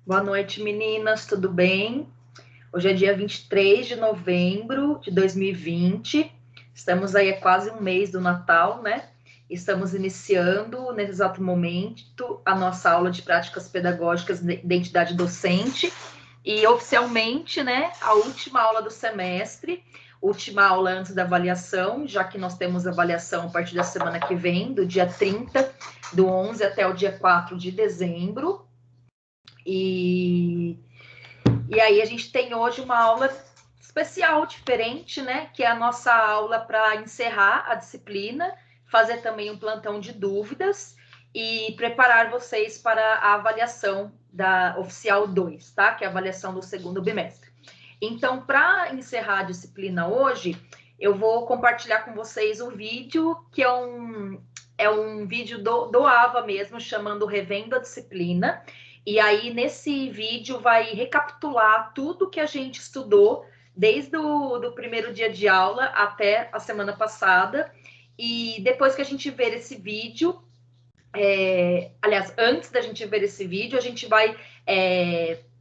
Boa noite, meninas, tudo bem? Hoje é dia 23 de novembro de 2020. Estamos aí há quase um mês do Natal, né? Estamos iniciando, nesse exato momento, a nossa aula de práticas pedagógicas de identidade docente. E, oficialmente, né, a última aula do semestre, última aula antes da avaliação, já que nós temos avaliação a partir da semana que vem, do dia 30, do 11 até o dia 4 de dezembro. E aí a gente tem hoje uma aula especial, diferente, né? Que é a nossa aula para encerrar a disciplina, fazer também um plantão de dúvidas e preparar vocês para a avaliação da oficial 2, tá? Que é a avaliação do segundo bimestre. Então, para encerrar a disciplina hoje, eu vou compartilhar com vocês o vídeo, que é um vídeo do AVA mesmo, chamando Revendo a Disciplina. E aí, nesse vídeo, vai recapitular tudo que a gente estudou desde o primeiro dia de aula até a semana passada. E depois que a gente ver esse vídeo, aliás, antes da gente ver esse vídeo, a gente vai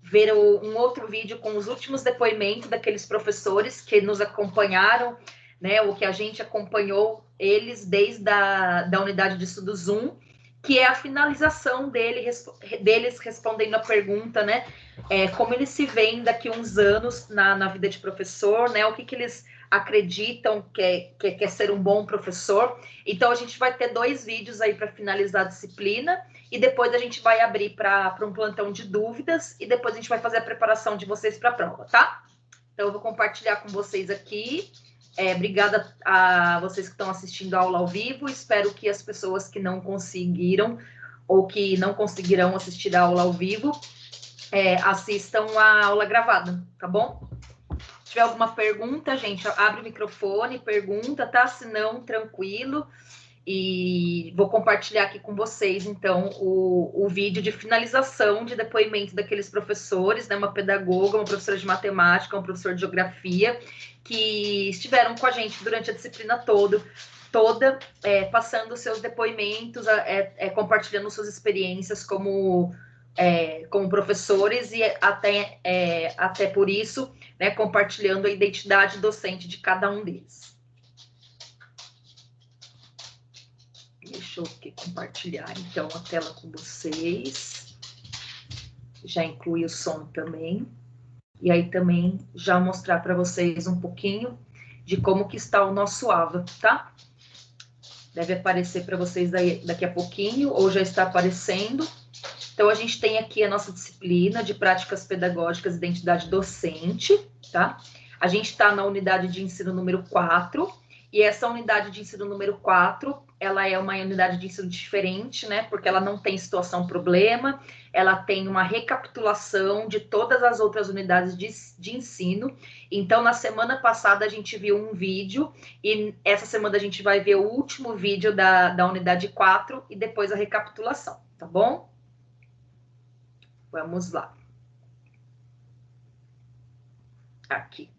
ver um outro vídeo com os últimos depoimentos daqueles professores que nos acompanharam, né, o que a gente acompanhou eles desde a unidade de estudos 1, que é a finalização deles respondendo a pergunta, né, como eles se veem daqui a uns anos na vida de professor, né, o que eles acreditam que é ser um bom professor. Então, a gente vai ter 2 vídeos aí para finalizar a disciplina, e depois a gente vai abrir para um plantão de dúvidas, e depois a gente vai fazer a preparação de vocês para a prova, tá? Então, eu vou compartilhar com vocês aqui. Obrigada a vocês que estão assistindo a aula ao vivo. Espero que as pessoas que não conseguiram ou que não conseguirão assistir a aula ao vivo assistam a aula gravada, tá bom? Se tiver alguma pergunta, gente, abre o microfone, pergunta, tá? Se não, tranquilo. E vou compartilhar aqui com vocês, então, o vídeo de finalização de depoimento daqueles professores, né? Uma pedagoga, uma professora de matemática, um professor de geografia, que estiveram com a gente durante a disciplina toda, passando seus depoimentos, compartilhando suas experiências como professores e até por isso, né, compartilhando a identidade docente de cada um deles. Deixa eu compartilhar, então, a tela com vocês. Já inclui o som também. E aí também já mostrar para vocês um pouquinho de como que está o nosso AVA, tá? Deve aparecer para vocês daqui a pouquinho, ou já está aparecendo. Então, a gente tem aqui a nossa disciplina de práticas pedagógicas e identidade docente, tá? A gente está na unidade de ensino número 4, e essa unidade de ensino número 4, ela é uma unidade de ensino diferente, né? Porque ela não tem situação problema, ela tem uma recapitulação de todas as outras unidades de ensino. Então, na semana passada, a gente viu um vídeo, e essa semana a gente vai ver o último vídeo da unidade 4 e depois a recapitulação, tá bom? Vamos lá. Aqui.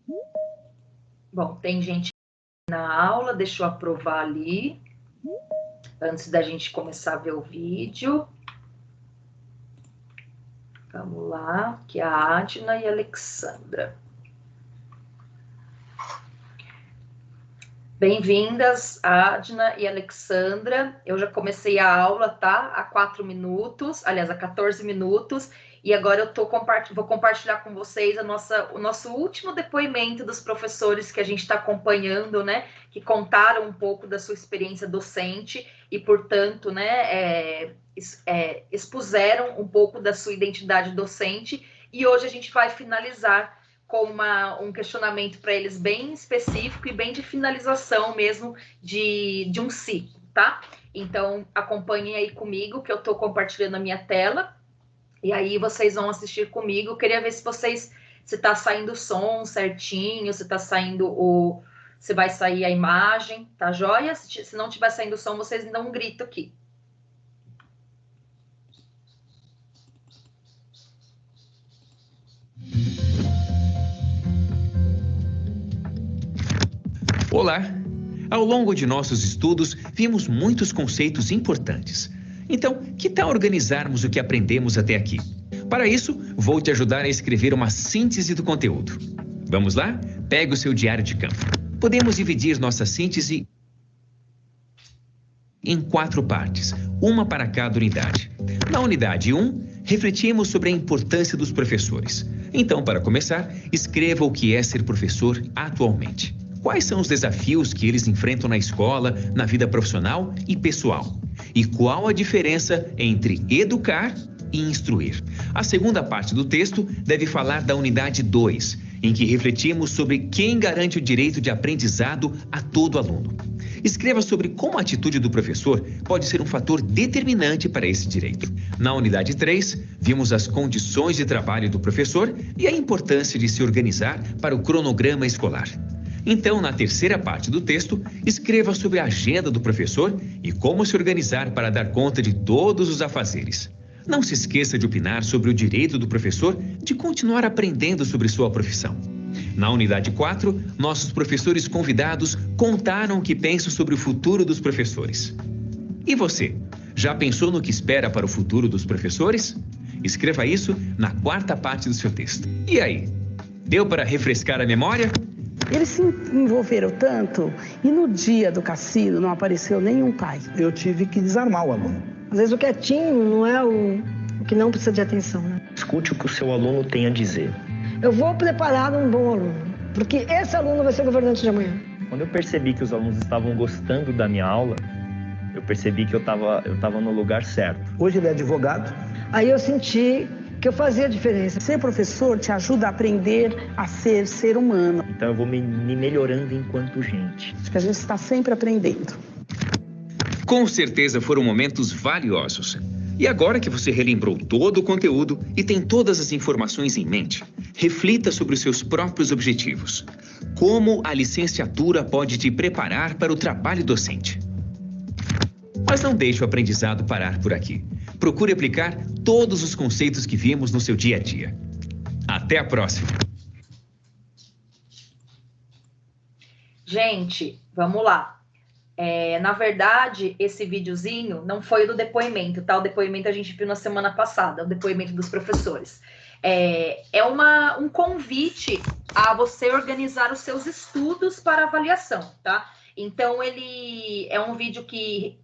Bom, tem gente na aula, deixa eu aprovar ali, antes da gente começar a ver o vídeo. Vamos lá, que é a Adna e a Alexandra. Bem-vindas, Adna e Alexandra. Eu já comecei a aula, tá? Há 4 minutos, aliás, há 14 minutos. E agora eu vou compartilhar com vocês o nosso último depoimento dos professores que a gente está acompanhando, né? Que contaram um pouco da sua experiência docente e, portanto, né, expuseram um pouco da sua identidade docente. E hoje a gente vai finalizar com um questionamento para eles bem específico e bem de finalização mesmo de um ciclo, tá? Então, acompanhem aí comigo, que eu estou compartilhando a minha tela. E aí vocês vão assistir comigo. Eu queria ver se está saindo o som certinho, se está saindo se vai sair a imagem, tá joia? Se não estiver saindo o som, vocês me dão um grito aqui. Olá! Ao longo de nossos estudos, vimos muitos conceitos importantes. Então, que tal organizarmos o que aprendemos até aqui? Para isso, vou te ajudar a escrever uma síntese do conteúdo. Vamos lá? Pega o seu diário de campo. Podemos dividir nossa síntese em 4 partes, uma para cada unidade. Na unidade 1, refletimos sobre a importância dos professores. Então, para começar, escreva o que é ser professor atualmente. Quais são os desafios que eles enfrentam na escola, na vida profissional e pessoal? E qual a diferença entre educar e instruir? A segunda parte do texto deve falar da unidade 2, em que refletimos sobre quem garante o direito de aprendizado a todo aluno. Escreva sobre como a atitude do professor pode ser um fator determinante para esse direito. Na unidade 3, vimos as condições de trabalho do professor e a importância de se organizar para o cronograma escolar. Então, na terceira parte do texto, escreva sobre a agenda do professor e como se organizar para dar conta de todos os afazeres. Não se esqueça de opinar sobre o direito do professor de continuar aprendendo sobre sua profissão. Na unidade 4, nossos professores convidados contaram o que pensam sobre o futuro dos professores. E você? Já pensou no que espera para o futuro dos professores? Escreva isso na quarta parte do seu texto. E aí? Deu para refrescar a memória? Eles se envolveram tanto e no dia do cassino não apareceu nenhum pai. Eu tive que desarmar o aluno. Às vezes o quietinho não é o que não precisa de atenção, né? Escute o que o seu aluno tem a dizer. Eu vou preparar um bom aluno, porque esse aluno vai ser o governante de amanhã. Quando eu percebi que os alunos estavam gostando da minha aula, eu percebi que eu estava no lugar certo. Hoje ele é advogado. Aí eu senti que eu fazia diferença. Ser professor te ajuda a aprender a ser humano. Então eu vou me melhorando enquanto gente. Acho que a gente está sempre aprendendo. Com certeza foram momentos valiosos. E agora que você relembrou todo o conteúdo e tem todas as informações em mente, reflita sobre os seus próprios objetivos. Como a licenciatura pode te preparar para o trabalho docente? Mas não deixe o aprendizado parar por aqui. Procure aplicar todos os conceitos que vimos no seu dia a dia. Até a próxima! Gente, vamos lá. Na verdade, esse videozinho não foi o do depoimento, tá? O depoimento a gente viu na semana passada, o depoimento dos professores. Um convite a você organizar os seus estudos para avaliação, tá? Então, ele é um vídeo que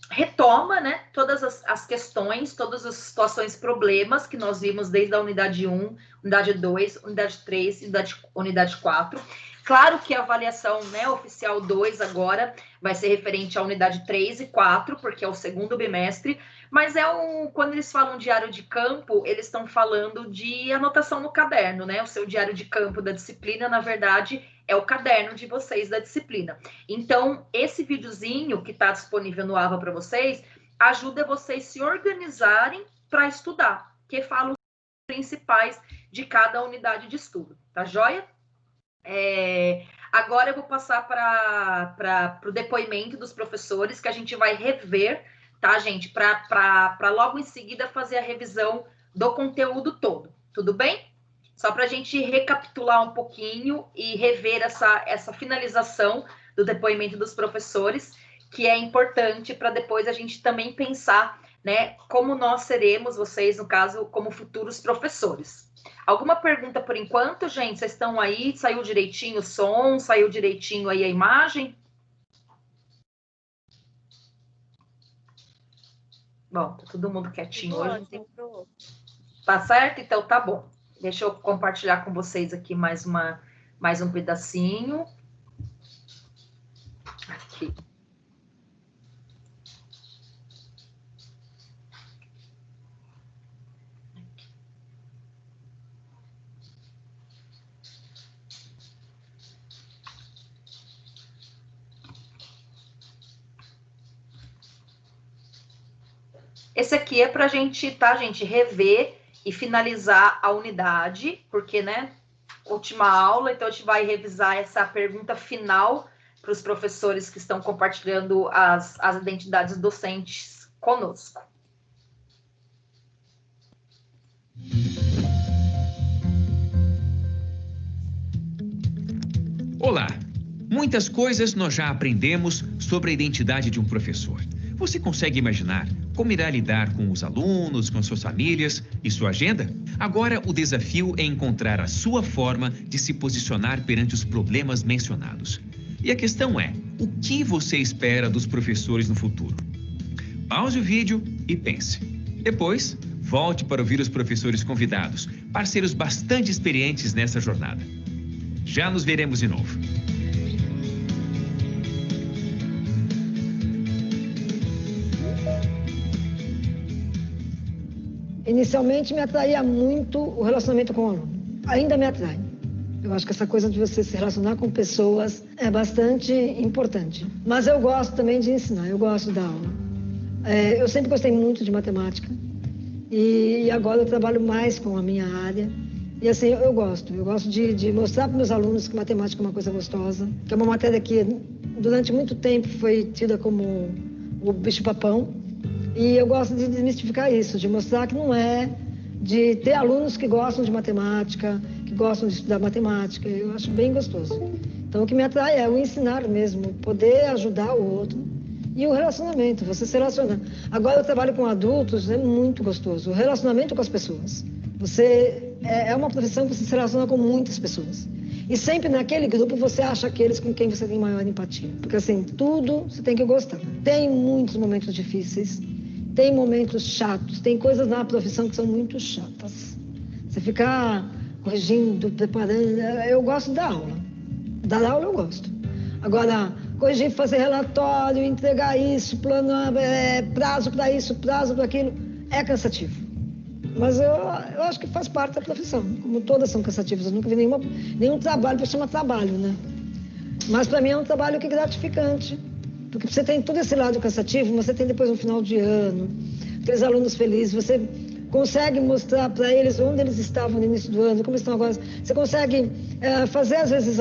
retoma, né, todas as questões, todas as situações, problemas que nós vimos desde a unidade 1, unidade 2, unidade 3 e unidade 4. Claro que a avaliação, né, oficial 2 agora vai ser referente à unidade 3 e 4, porque é o segundo bimestre, mas quando eles falam diário de campo, eles estão falando de anotação no caderno, né? O seu diário de campo da disciplina, na verdade, é o caderno de vocês da disciplina. Então, esse videozinho que está disponível no AVA para vocês, ajuda vocês se organizarem para estudar, que fala os principais de cada unidade de estudo, tá joia? Agora eu vou passar para o depoimento dos professores, que a gente vai rever, tá, gente? Para logo em seguida fazer a revisão do conteúdo todo, tudo bem? Só para a gente recapitular um pouquinho e rever essa finalização do depoimento dos professores, que é importante para depois a gente também pensar, né, como nós seremos, vocês, no caso, como futuros professores. Alguma pergunta por enquanto, gente? Vocês estão aí? Saiu direitinho o som? Saiu direitinho aí a imagem? Bom, tá todo mundo quietinho hoje. Tá certo? Então tá bom. Deixa eu compartilhar com vocês aqui mais um pedacinho. Aqui. Esse aqui é para a gente, tá, gente, rever e finalizar a unidade, porque, né, última aula, então a gente vai revisar essa pergunta final para os professores que estão compartilhando as identidades docentes conosco. Olá! Muitas coisas nós já aprendemos sobre a identidade de um professor. Você consegue imaginar como irá lidar com os alunos, com suas famílias e sua agenda? Agora, o desafio é encontrar a sua forma de se posicionar perante os problemas mencionados. E a questão é, o que você espera dos professores no futuro? Pause o vídeo e pense. Depois, volte para ouvir os professores convidados, parceiros bastante experientes nessa jornada. Já nos veremos de novo. Inicialmente me atraía muito o relacionamento com o aluno. Ainda me atrai. Eu acho que essa coisa de você se relacionar com pessoas é bastante importante. Mas eu gosto também de ensinar, eu gosto da aula. Eu sempre gostei muito de matemática e agora eu trabalho mais com a minha área. E assim, eu gosto de mostrar para meus alunos que matemática é uma coisa gostosa, que é uma matéria que durante muito tempo foi tida como o bicho-papão. E eu gosto de desmistificar isso, de mostrar que não é, de ter alunos que gostam de matemática, que gostam de estudar matemática. Eu acho bem gostoso. Então, o que me atrai é o ensinar mesmo, poder ajudar o outro e o relacionamento, você se relacionar. Agora, eu trabalho com adultos, é muito gostoso. O relacionamento com as pessoas. É uma profissão que você se relaciona com muitas pessoas. E sempre naquele grupo você acha aqueles com quem você tem maior empatia. Porque, assim, tudo você tem que gostar. Tem muitos momentos difíceis. Tem momentos chatos, tem coisas na profissão que são muito chatas. Você ficar corrigindo, preparando, eu gosto da aula. Da aula eu gosto. Agora, corrigir, fazer relatório, entregar isso, plano, prazo para isso, prazo para aquilo, é cansativo. Mas eu acho que faz parte da profissão, como todas são cansativas. Eu nunca vi nenhum trabalho para chamar trabalho, né? Mas para mim é um trabalho que é gratificante. Porque você tem todo esse lado cansativo, você tem depois no final de ano, aqueles alunos felizes, você consegue mostrar para eles onde eles estavam no início do ano, como estão agora. Você consegue fazer, às vezes,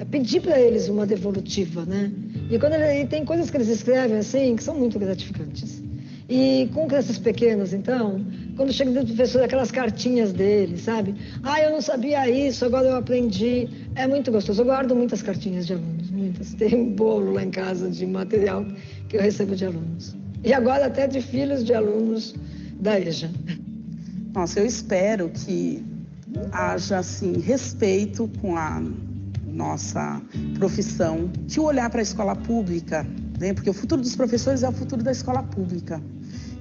pedir para eles uma devolutiva, né? E tem coisas que eles escrevem, assim, que são muito gratificantes. E com crianças pequenas, então, quando chega dentro do professor, aquelas cartinhas dele, sabe? Eu não sabia isso, agora eu aprendi. É muito gostoso. Eu guardo muitas cartinhas de alunos, muitas. Tem um bolo lá em casa de material que eu recebo de alunos. E agora até de filhos de alunos da EJA. Nossa, eu espero que haja, assim, respeito com a nossa profissão, de olhar para a escola pública, né? Porque o futuro dos professores é o futuro da escola pública.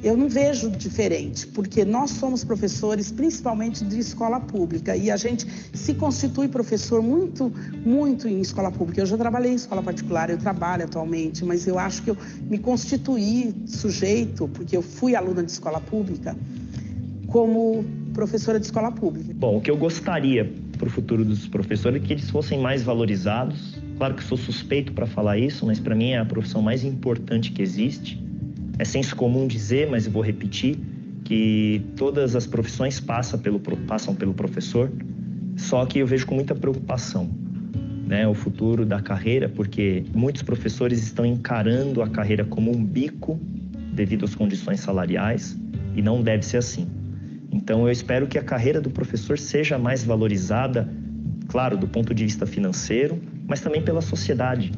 Eu não vejo diferente, porque nós somos professores, principalmente de escola pública, e a gente se constitui professor muito, muito em escola pública. Eu já trabalhei em escola particular, eu trabalho atualmente, mas eu acho que eu me constituí sujeito, porque eu fui aluna de escola pública, como professora de escola pública. Bom, o que eu gostaria para o futuro dos professores é que eles fossem mais valorizados. Claro que sou suspeito para falar isso, mas para mim é a profissão mais importante que existe. É senso comum dizer, mas eu vou repetir, que todas as profissões passam pelo professor, só que eu vejo com muita preocupação, né, o futuro da carreira, porque muitos professores estão encarando a carreira como um bico devido às condições salariais, e não deve ser assim. Então, eu espero que a carreira do professor seja mais valorizada, claro, do ponto de vista financeiro, mas também pela sociedade.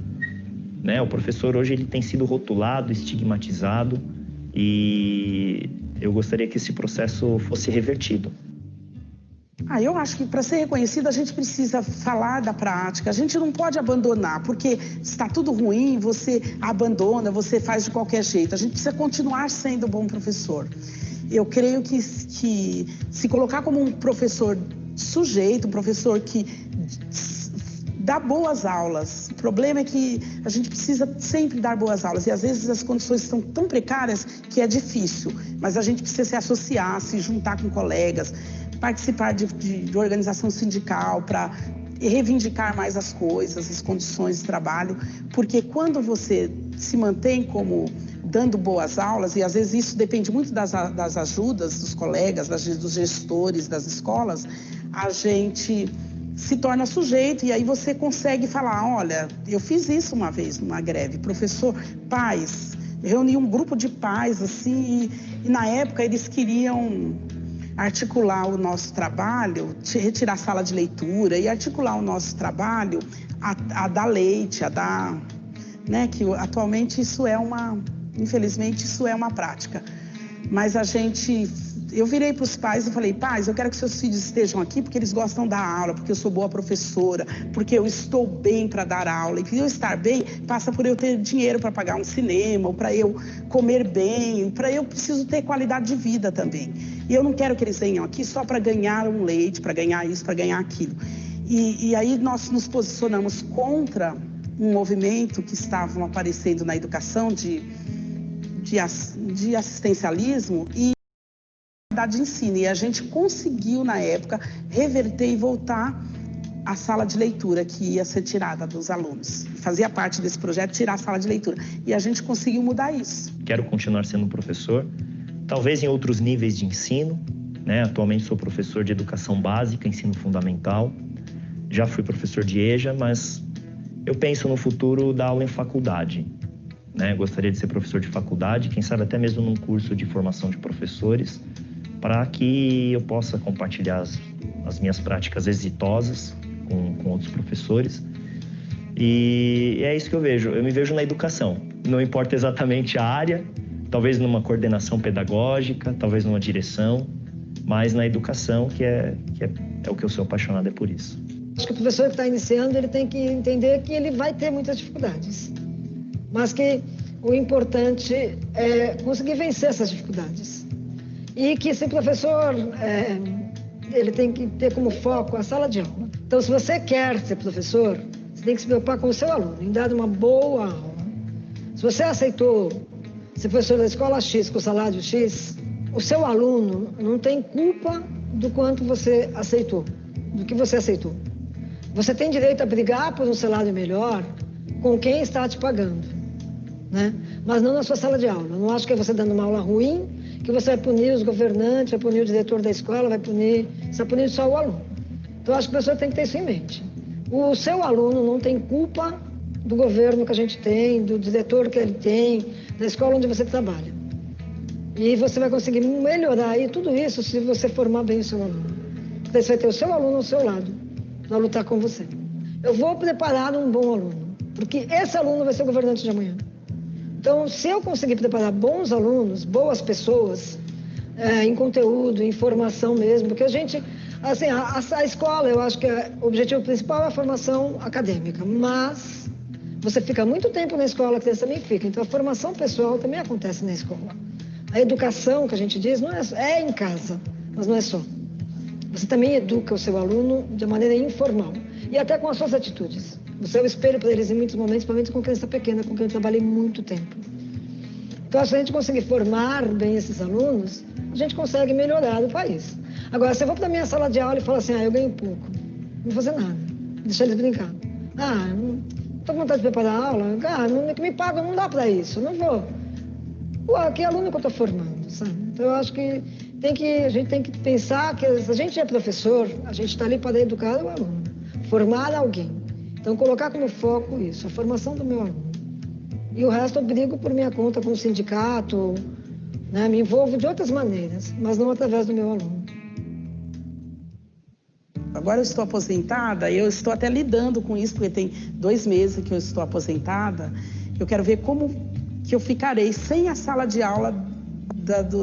Né? O professor hoje ele tem sido rotulado, estigmatizado, e eu gostaria que esse processo fosse revertido. Eu acho que para ser reconhecido a gente precisa falar da prática, a gente não pode abandonar, porque está tudo ruim, você abandona, você faz de qualquer jeito, a gente precisa continuar sendo bom professor. Eu creio que se colocar como um professor sujeito, um professor que dá boas aulas. O problema é que a gente precisa sempre dar boas aulas e às vezes as condições são tão precárias que é difícil, mas a gente precisa se associar, se juntar com colegas, participar de organização sindical para reivindicar mais as coisas, as condições de trabalho, porque quando você se mantém como dando boas aulas, e às vezes isso depende muito das ajudas dos colegas, dos gestores das escolas, a gente se torna sujeito e aí você consegue falar, olha, eu fiz isso uma vez numa greve, professor, pais, reuni um grupo de pais assim, e na época eles queriam articular o nosso trabalho, retirar a sala de leitura e articular o nosso trabalho a dar leite, a dar, né, que atualmente isso é uma Infelizmente, isso é uma prática. Mas eu virei para os pais e falei, pais, eu quero que seus filhos estejam aqui porque eles gostam da aula, porque eu sou boa professora, porque eu estou bem para dar aula. E eu estar bem passa por eu ter dinheiro para pagar um cinema, ou para eu comer bem, para eu preciso ter qualidade de vida também. E eu não quero que eles venham aqui só para ganhar um leite, para ganhar isso, para ganhar aquilo. E aí nós nos posicionamos contra um movimento que estavam aparecendo na educação de assistencialismo e de ensino. E a gente conseguiu, na época, reverter e voltar a sala de leitura que ia ser tirada dos alunos. Fazia parte desse projeto tirar a sala de leitura. E a gente conseguiu mudar isso. Quero continuar sendo professor, talvez em outros níveis de ensino, né? Atualmente sou professor de educação básica, ensino fundamental. Já fui professor de EJA, mas eu penso no futuro dar aula em faculdade. Né? Gostaria de ser professor de faculdade, quem sabe até mesmo num curso de formação de professores, para que eu possa compartilhar as minhas práticas exitosas com outros professores. E é isso que eu vejo. Eu me vejo na educação. Não importa exatamente a área, talvez numa coordenação pedagógica, talvez numa direção, mas na educação, que é o que eu sou apaixonado, é por isso. Acho que o professor que está iniciando, ele tem que entender que ele vai ter muitas dificuldades, mas que o importante é conseguir vencer essas dificuldades. E que esse professor, ele tem que ter como foco a sala de aula. Então, se você quer ser professor, você tem que se preocupar com o seu aluno, em dar uma boa aula. Se você aceitou ser professor da escola X com salário X, o seu aluno não tem culpa do quanto você aceitou, do que você aceitou. Você tem direito a brigar por um salário melhor com quem está te pagando, né? Mas não na sua sala de aula. Eu não acho que é você dando uma aula ruim que você vai punir os governantes, vai punir o diretor da escola, você vai punir só o aluno. Então, eu acho que o professor tem que ter isso em mente. O seu aluno não tem culpa do governo que a gente tem, do diretor que ele tem, da escola onde você trabalha. E você vai conseguir melhorar aí tudo isso se você formar bem o seu aluno. Daí você vai ter o seu aluno ao seu lado, para lutar com você. Eu vou preparar um bom aluno, porque esse aluno vai ser o governante de amanhã. Então, se eu conseguir preparar bons alunos, boas pessoas, em conteúdo, em formação mesmo, porque a gente, assim, a escola, eu acho que o objetivo principal é a formação acadêmica, mas você fica muito tempo na escola, a criança também fica, então a formação pessoal também acontece na escola. A educação, que a gente diz, não é em casa, mas não é só. Você também educa o seu aluno de maneira informal e até com as suas atitudes. Você é o espelho para eles em muitos momentos, principalmente com criança pequena, com quem eu trabalhei muito tempo. Então, se a gente conseguir formar bem esses alunos, a gente consegue melhorar o país. Agora, se eu vou para a minha sala de aula e falo assim, eu ganho pouco, não vou fazer nada, deixa eles brincar. Não estou com vontade de preparar a aula, que me pagam não dá para isso, não vou. Que aluno que eu estou formando, sabe? Então, eu acho que a gente tem que pensar que se a gente é professor, a gente está ali para educar o aluno, formar alguém. Então, colocar como foco isso, a formação do meu aluno. E o resto eu brigo por minha conta com o sindicato, né? Me envolvo de outras maneiras, mas não através do meu aluno. Agora eu estou aposentada, eu estou até lidando com isso, porque tem 2 meses que eu estou aposentada. Eu quero ver como que eu ficarei sem a sala de aula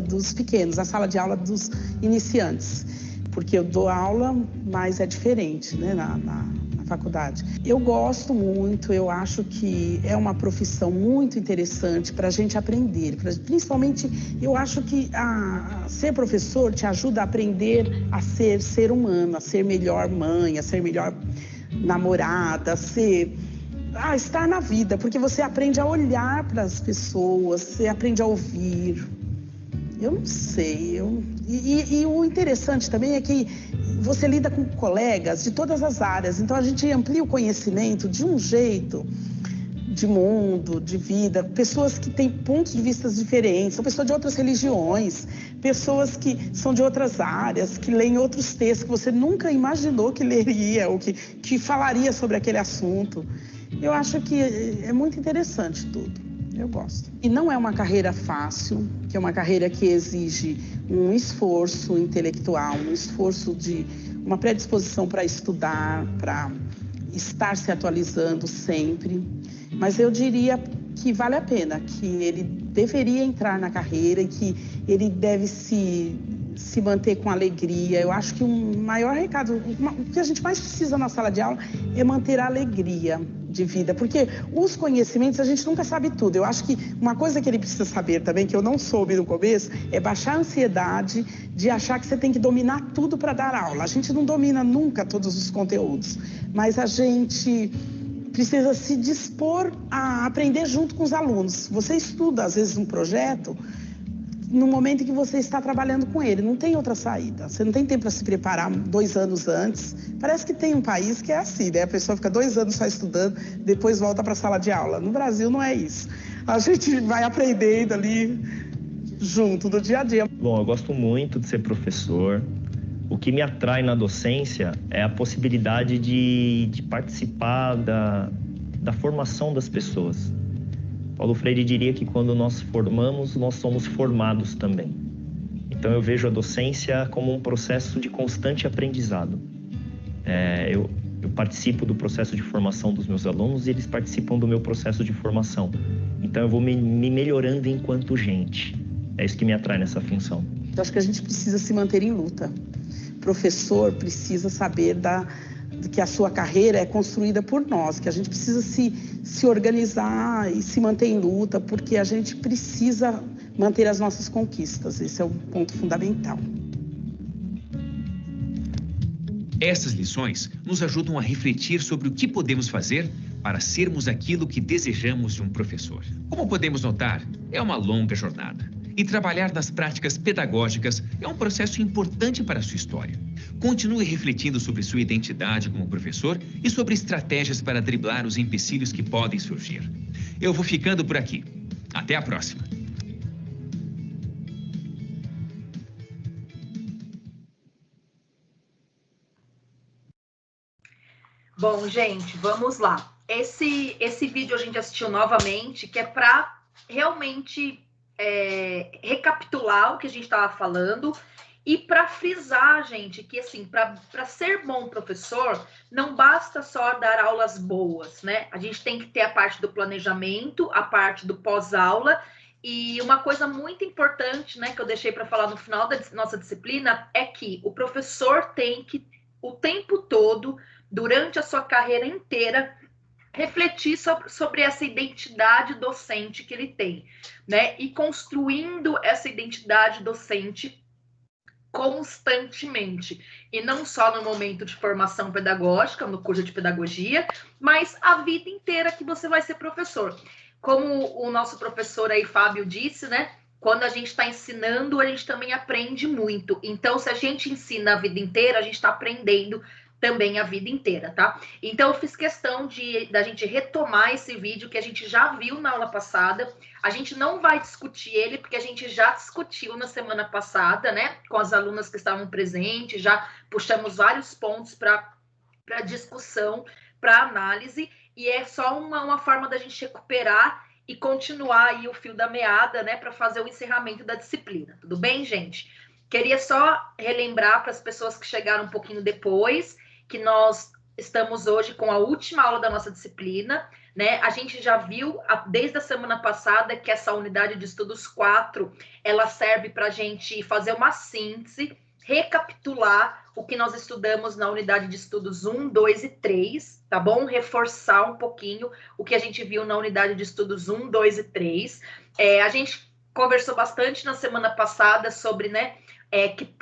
dos pequenos, a sala de aula dos iniciantes. Porque eu dou aula, mas é diferente, né, na faculdade. Eu gosto muito, eu acho que é uma profissão muito interessante para a gente aprender. Principalmente, eu acho que ser professor te ajuda a aprender a ser humano, a ser melhor mãe, a ser melhor namorada, a estar na vida, porque você aprende a olhar para as pessoas, você aprende a ouvir. Eu não sei. E o interessante também é que você lida com colegas de todas as áreas. Então, a gente amplia o conhecimento de um jeito, de mundo, de vida. Pessoas que têm pontos de vista diferentes, são pessoas de outras religiões, pessoas que são de outras áreas, que leem outros textos que você nunca imaginou que leria ou que falaria sobre aquele assunto. Eu acho que é muito interessante tudo. Eu gosto. E não é uma carreira fácil, que é uma carreira que exige um esforço intelectual, um esforço de uma predisposição para estudar, para estar se atualizando sempre. Mas eu diria que vale a pena, que ele deveria entrar na carreira e que ele deve se manter com alegria. Eu acho que um maior recado, o que a gente mais precisa na sala de aula é manter a alegria de vida, porque os conhecimentos, a gente nunca sabe tudo. Eu acho que uma coisa que ele precisa saber também, que eu não soube no começo, é baixar a ansiedade de achar que você tem que dominar tudo para dar aula. A gente não domina nunca todos os conteúdos, mas a gente precisa se dispor a aprender junto com os alunos. Você estuda, às vezes, um projeto no momento em que você está trabalhando com ele. Não tem outra saída. Você não tem tempo para se preparar 2 anos antes. Parece que tem um país que é assim, né? A pessoa fica 2 anos só estudando, depois volta para a sala de aula. No Brasil não é isso. A gente vai aprendendo ali junto, do dia a dia. Bom, eu gosto muito de ser professor. O que me atrai na docência é a possibilidade de participar da formação das pessoas. Paulo Freire diria que quando nós formamos, nós somos formados também. Então eu vejo a docência como um processo de constante aprendizado. Eu participo do processo de formação dos meus alunos e eles participam do meu processo de formação. Então eu vou me melhorando enquanto gente. É isso que me atrai nessa função. Eu acho que a gente precisa se manter em luta. O professor precisa saber que a sua carreira é construída por nós, que a gente precisa se organizar e se manter em luta, porque a gente precisa manter as nossas conquistas. Esse é o ponto fundamental. Essas lições nos ajudam a refletir sobre o que podemos fazer para sermos aquilo que desejamos de um professor. Como podemos notar, é uma longa jornada. E trabalhar nas práticas pedagógicas é um processo importante para a sua história. Continue refletindo sobre sua identidade como professor e sobre estratégias para driblar os empecilhos que podem surgir. Eu vou ficando por aqui. Até a próxima. Bom, gente, vamos lá. Esse vídeo a gente assistiu novamente, que é para realmente recapitular o que a gente estava falando e para frisar, gente, que assim, para ser bom professor, não basta só dar aulas boas, né? A gente tem que ter a parte do planejamento, a parte do pós-aula, e uma coisa muito importante, né, que eu deixei para falar no final da nossa disciplina, é que o professor tem que, o tempo todo, durante a sua carreira inteira, refletir sobre essa identidade docente que ele tem, né? E construindo essa identidade docente constantemente. E não só no momento de formação pedagógica, no curso de pedagogia, mas a vida inteira que você vai ser professor. Como o nosso professor aí, Fábio, disse, né? Quando a gente está ensinando, a gente também aprende muito. Então, se a gente ensina a vida inteira, a gente está aprendendo também a vida inteira, tá? Então, eu fiz questão da gente retomar esse vídeo que a gente já viu na aula passada. A gente não vai discutir ele, porque a gente já discutiu na semana passada, né? Com as alunas que estavam presentes, já puxamos vários pontos para discussão, para análise, e é só uma forma da gente recuperar e continuar aí o fio da meada, né? Para fazer o encerramento da disciplina. Tudo bem, gente? Queria só relembrar para as pessoas que chegaram um pouquinho depois, que nós estamos hoje com a última aula da nossa disciplina, né? A gente já viu desde a semana passada que essa unidade de estudos 4, ela serve para a gente fazer uma síntese, recapitular o que nós estudamos na unidade de estudos 1, 2 e 3, tá bom? Reforçar um pouquinho o que a gente viu na unidade de estudos 1, 2 e 3. A gente conversou bastante na semana passada sobre, né,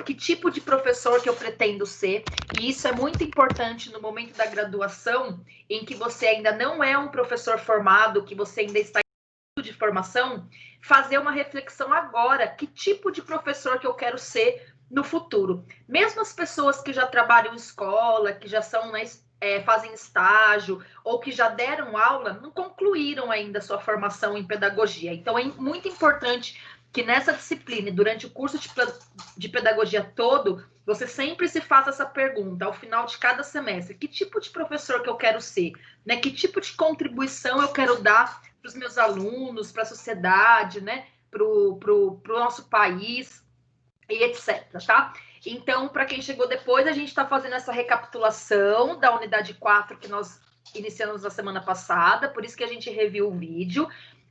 que tipo de professor que eu pretendo ser, e isso é muito importante no momento da graduação, em que você ainda não é um professor formado, que você ainda está em de formação, fazer uma reflexão agora, que tipo de professor que eu quero ser no futuro. Mesmo as pessoas que já trabalham em escola, que já são, né, fazem estágio, ou que já deram aula, não concluíram ainda a sua formação em pedagogia. Então, é muito importante que nessa disciplina, durante o curso de pedagogia todo, você sempre se faça essa pergunta, ao final de cada semestre, que tipo de professor que eu quero ser? Né? Que tipo de contribuição eu quero dar para os meus alunos, para a sociedade, né? Para o nosso país, e etc, tá? Então, para quem chegou depois, a gente está fazendo essa recapitulação da unidade 4 que nós iniciamos na semana passada, por isso que a gente reviu o vídeo.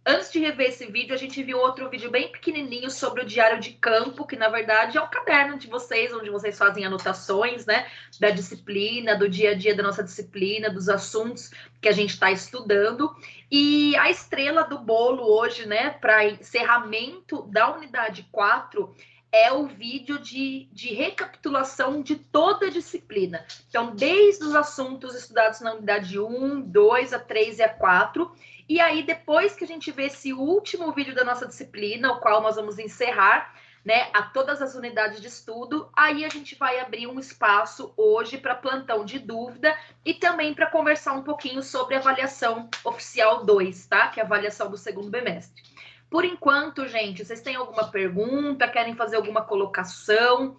Antes de rever esse vídeo, a gente viu outro vídeo bem pequenininho sobre o diário de campo, que na verdade é o caderno de vocês, onde vocês fazem anotações, né, da disciplina, do dia a dia da nossa disciplina, dos assuntos que a gente está estudando. E a estrela do bolo hoje, né, para encerramento da unidade 4, é o vídeo de recapitulação de toda a disciplina. Então, desde os assuntos estudados na unidade 1, 2, a 3 e a 4... E aí, depois que a gente vê esse último vídeo da nossa disciplina, o qual nós vamos encerrar, né, a todas as unidades de estudo, aí a gente vai abrir um espaço hoje para plantão de dúvida e também para conversar um pouquinho sobre a avaliação oficial 2, tá? Que é a avaliação do segundo bimestre. Por enquanto, gente, vocês têm alguma pergunta, querem fazer alguma colocação?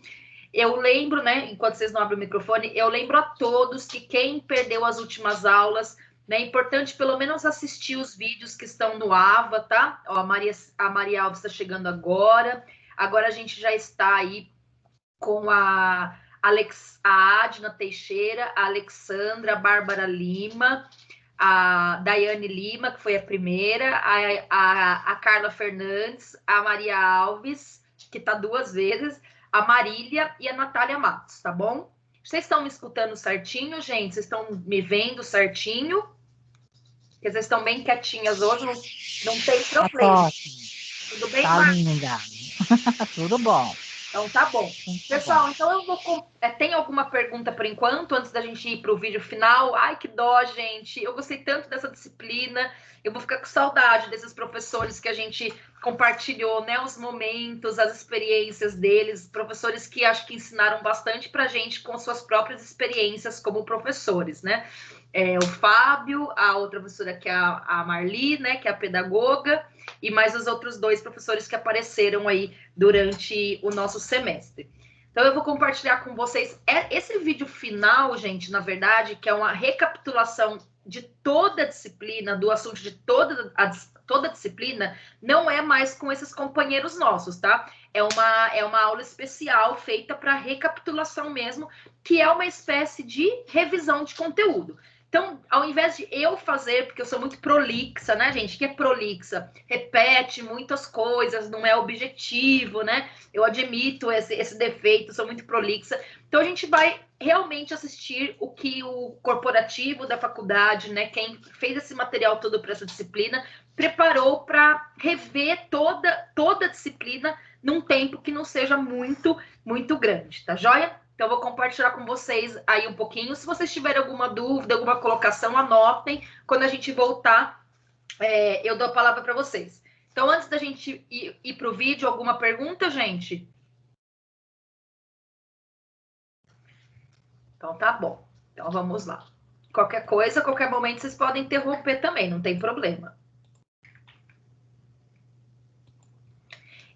Eu lembro, né, enquanto vocês não abrem o microfone, eu lembro a todos que quem perdeu as últimas aulas, né, é importante pelo menos assistir os vídeos que estão no AVA, tá? Ó, a Maria Alves está chegando agora. Agora a gente já está aí com a Adna Teixeira, a Alexandra, a Bárbara Lima, a Daiane Lima, que foi a primeira, a Carla Fernandes, a Maria Alves, que está 2 vezes, a Marília e a Natália Matos, tá bom? Vocês estão me escutando certinho, gente? Vocês estão me vendo certinho? Porque vocês estão bem quietinhas hoje, não tem problema. Tá ótimo. Tudo bem, Tá linda. Tudo bom. Então tá bom. Muito Pessoal, bom. então eu vou... tem alguma pergunta por enquanto, antes da gente ir para o vídeo final? Ai, que dó, gente. Eu gostei tanto dessa disciplina. Eu vou ficar com saudade desses professores que a gente compartilhou, né? Os momentos, as experiências deles. Professores que acho que ensinaram bastante pra gente com suas próprias experiências como professores, né? O Fábio, a outra professora que é a Marli, né? Que é a pedagoga. E mais os outros 2 professores que apareceram aí durante o nosso semestre. Então, eu vou compartilhar com vocês esse vídeo final, gente, na verdade, que é uma recapitulação de toda a disciplina, do assunto de toda a disciplina, não é mais com esses companheiros nossos, tá? É uma aula especial feita para recapitulação mesmo, que é uma espécie de revisão de conteúdo. Então, ao invés de eu fazer, porque eu sou muito prolixa, né, gente? O que é prolixa? Repete muitas coisas, não é objetivo, né? Eu admito esse defeito, sou muito prolixa. Então, a gente vai realmente assistir o que o corporativo da faculdade, né, quem fez esse material todo para essa disciplina, preparou para rever toda a disciplina num tempo que não seja muito, muito grande, tá joia? Então, eu vou compartilhar com vocês aí um pouquinho. Se vocês tiverem alguma dúvida, alguma colocação, anotem. Quando a gente voltar, eu dou a palavra para vocês. Então, antes da gente ir para o vídeo, alguma pergunta, gente? Então, tá bom. Então, vamos lá. Qualquer coisa, qualquer momento, vocês podem interromper também, não tem problema.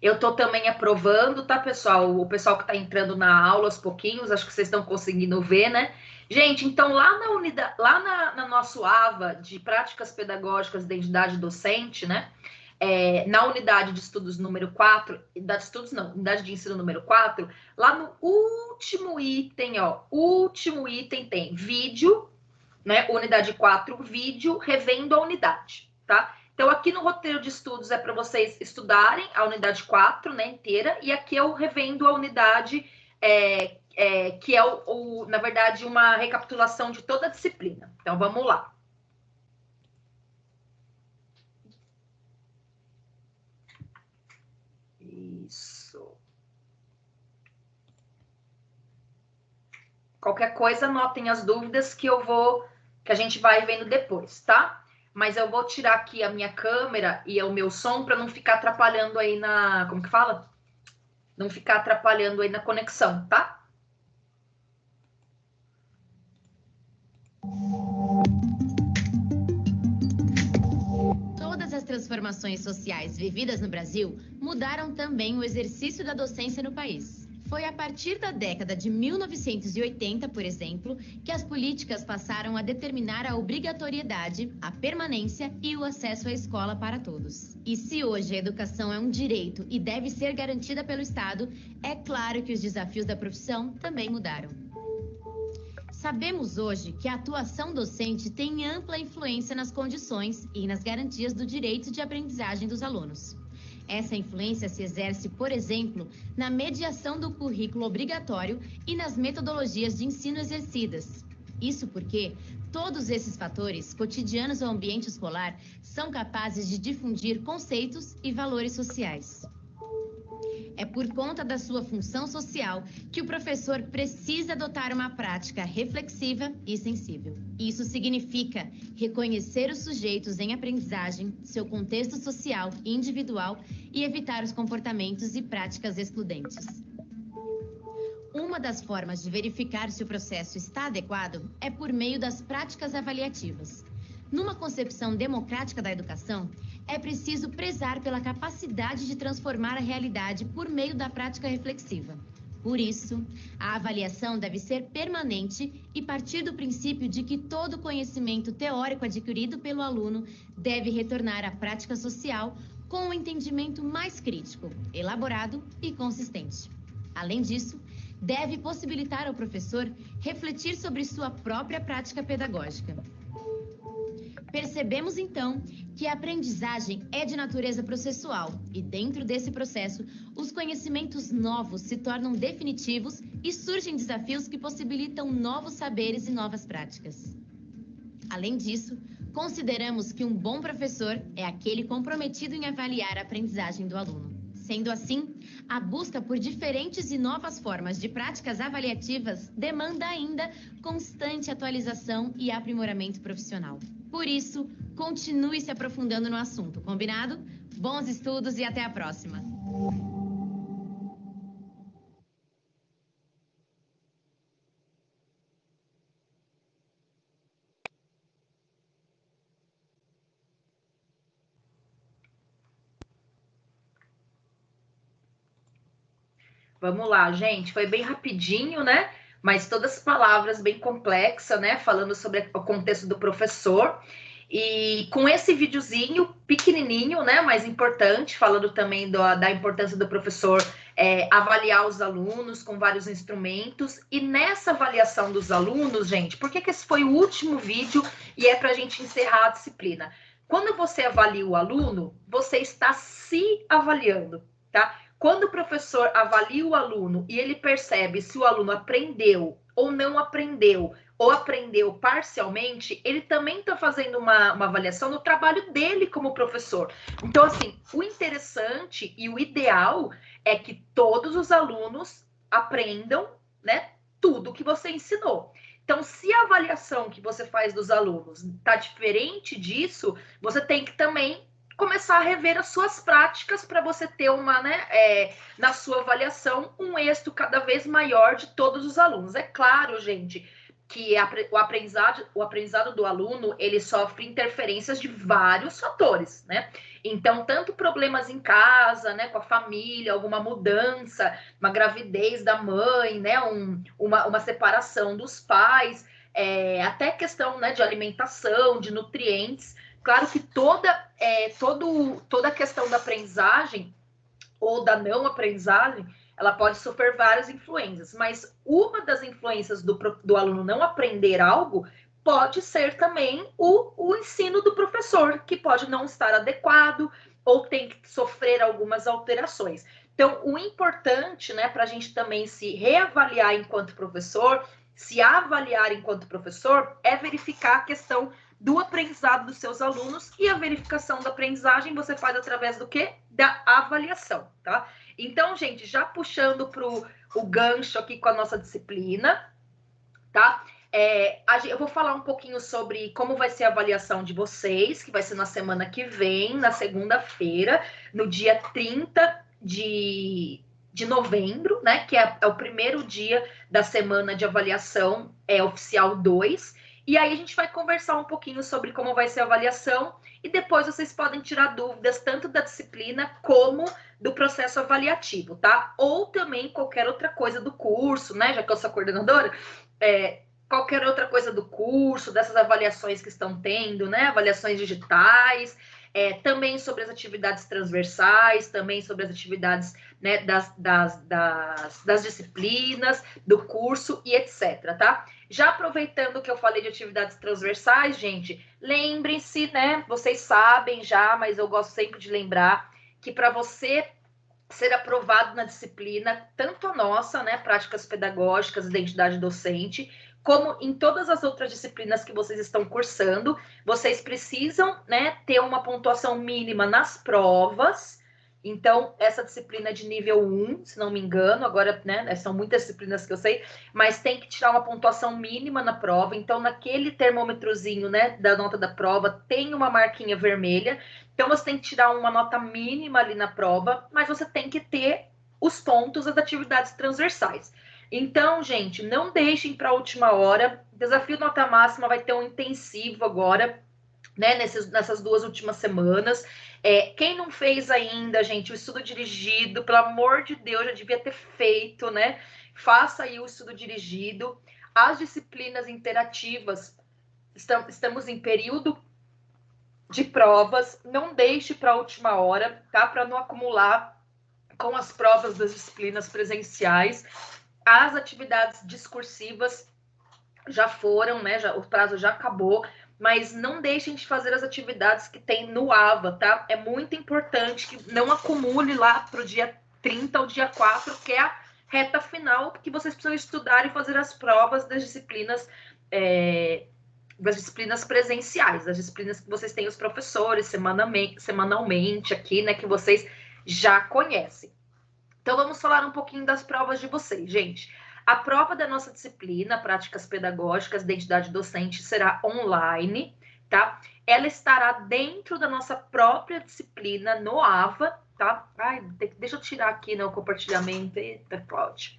Eu tô também aprovando, tá, pessoal? O pessoal que tá entrando na aula aos pouquinhos, acho que vocês estão conseguindo ver, né? Gente, então lá na unidade, na nosso AVA de Práticas Pedagógicas de Identidade Docente, né? Na unidade de estudos número 4, unidade de ensino número 4, lá no último item, último item tem vídeo, né? Unidade 4, vídeo, revendo a unidade, tá? Então, aqui no roteiro de estudos é para vocês estudarem a unidade 4, né, inteira, e aqui eu revendo a unidade, que é, na verdade, uma recapitulação de toda a disciplina. Então, vamos lá. Isso. Qualquer coisa, anotem as dúvidas que a gente vai vendo depois, tá? Mas eu vou tirar aqui a minha câmera e o meu som para não ficar atrapalhando aí na... Como que fala? Não ficar atrapalhando aí na conexão, tá? Todas as transformações sociais vividas no Brasil mudaram também o exercício da docência no país. Foi a partir da década de 1980, por exemplo, que as políticas passaram a determinar a obrigatoriedade, a permanência e o acesso à escola para todos. E se hoje a educação é um direito e deve ser garantida pelo Estado, é claro que os desafios da profissão também mudaram. Sabemos hoje que a atuação docente tem ampla influência nas condições e nas garantias do direito de aprendizagem dos alunos. Essa influência se exerce, por exemplo, na mediação do currículo obrigatório e nas metodologias de ensino exercidas. Isso porque todos esses fatores, cotidianos ao ambiente escolar, são capazes de difundir conceitos e valores sociais. É por conta da sua função social que o professor precisa adotar uma prática reflexiva e sensível. Isso significa reconhecer os sujeitos em aprendizagem, seu contexto social e individual e evitar os comportamentos e práticas excludentes. Uma das formas de verificar se o processo está adequado é por meio das práticas avaliativas. Numa concepção democrática da educação, é preciso prezar pela capacidade de transformar a realidade por meio da prática reflexiva. Por isso, a avaliação deve ser permanente e partir do princípio de que todo conhecimento teórico adquirido pelo aluno deve retornar à prática social com um entendimento mais crítico, elaborado e consistente. Além disso, deve possibilitar ao professor refletir sobre sua própria prática pedagógica. Percebemos, então, que a aprendizagem é de natureza processual e, dentro desse processo, os conhecimentos novos se tornam definitivos e surgem desafios que possibilitam novos saberes e novas práticas. Além disso, consideramos que um bom professor é aquele comprometido em avaliar a aprendizagem do aluno. Sendo assim, a busca por diferentes e novas formas de práticas avaliativas demanda ainda constante atualização e aprimoramento profissional. Por isso, continue se aprofundando no assunto, combinado? Bons estudos e até a próxima! Vamos lá, gente. Foi bem rapidinho, né? Mas todas as palavras bem complexas, né? Falando sobre o contexto do professor. E com esse videozinho pequenininho, né? Mas importante, falando também da importância do professor avaliar os alunos com vários instrumentos. E nessa avaliação dos alunos, gente, por que esse foi o último vídeo e é para a gente encerrar a disciplina? Quando você avalia o aluno, você está se avaliando, tá? Quando o professor avalia o aluno e ele percebe se o aluno aprendeu ou não aprendeu, ou aprendeu parcialmente, ele também está fazendo uma avaliação no trabalho dele como professor. Então, assim, o interessante e o ideal é que todos os alunos aprendam, né, tudo que você ensinou. Então, se a avaliação que você faz dos alunos está diferente disso, você tem que também começar a rever as suas práticas para você ter uma, né, na sua avaliação, um êxito cada vez maior de todos os alunos. É claro, gente, que o aprendizado do aluno, ele sofre interferências de vários fatores, né? Então, tanto problemas em casa, né, com a família, alguma mudança, uma gravidez da mãe, né, uma separação dos pais, até questão, né, de alimentação, de nutrientes. Claro que toda a questão da aprendizagem ou da não aprendizagem, ela pode sofrer várias influências, mas uma das influências do aluno não aprender algo pode ser também o ensino do professor, que pode não estar adequado ou tem que sofrer algumas alterações. Então, o importante, né, para a gente também se reavaliar enquanto professor, se avaliar enquanto professor, é verificar a questão do aprendizado dos seus alunos, e a verificação da aprendizagem você faz através do quê? Da avaliação, tá? Então, gente, já puxando para o gancho aqui com a nossa disciplina, tá? Eu vou falar um pouquinho sobre como vai ser a avaliação de vocês, que vai ser na semana que vem, na segunda-feira, no dia 30 de novembro, né? Que é o primeiro dia da semana de avaliação oficial 2. E aí a gente vai conversar um pouquinho sobre como vai ser a avaliação e depois vocês podem tirar dúvidas tanto da disciplina como do processo avaliativo, tá? Ou também qualquer outra coisa do curso, né? Já que eu sou coordenadora, qualquer outra coisa do curso, dessas avaliações que estão tendo, né? Avaliações digitais, também sobre as atividades transversais, também sobre as atividades, né, das disciplinas, do curso e etc, tá? Já aproveitando que eu falei de atividades transversais, gente, lembrem-se, né, vocês sabem já, mas eu gosto sempre de lembrar que para você ser aprovado na disciplina, tanto a nossa, né, práticas pedagógicas, identidade docente, como em todas as outras disciplinas que vocês estão cursando, vocês precisam, né, ter uma pontuação mínima nas provas. Então, essa disciplina é de nível 1, se não me engano, agora, né, são muitas disciplinas que eu sei, mas tem que tirar uma pontuação mínima na prova. Então, naquele termômetrozinho, né, da nota da prova, tem uma marquinha vermelha. Então, você tem que tirar uma nota mínima ali na prova, mas você tem que ter os pontos das atividades transversais. Então, gente, não deixem para a última hora. Desafio Nota Máxima vai ter um intensivo agora, né, nessas 2 últimas semanas. Quem não fez ainda, gente, o estudo dirigido, pelo amor de Deus, já devia ter feito, né? Faça aí o estudo dirigido. As disciplinas interativas, estamos em período de provas, não deixe para a última hora, tá? Para não acumular com as provas das disciplinas presenciais. As atividades discursivas já foram, né? O prazo já acabou, mas não deixem de fazer as atividades que tem no AVA, tá? É muito importante que não acumule lá para o dia 30 ou dia 4, que é a reta final, que vocês precisam estudar e fazer as provas das disciplinas presenciais, das disciplinas que vocês têm os professores semanalmente aqui, né? Que vocês já conhecem. Então, vamos falar um pouquinho das provas de vocês, gente. A prova da nossa disciplina, Práticas Pedagógicas, Identidade Docente, será online, tá? Ela estará dentro da nossa própria disciplina no AVA, tá? Ai, deixa eu tirar aqui, né, o compartilhamento. Eita, Cláudia.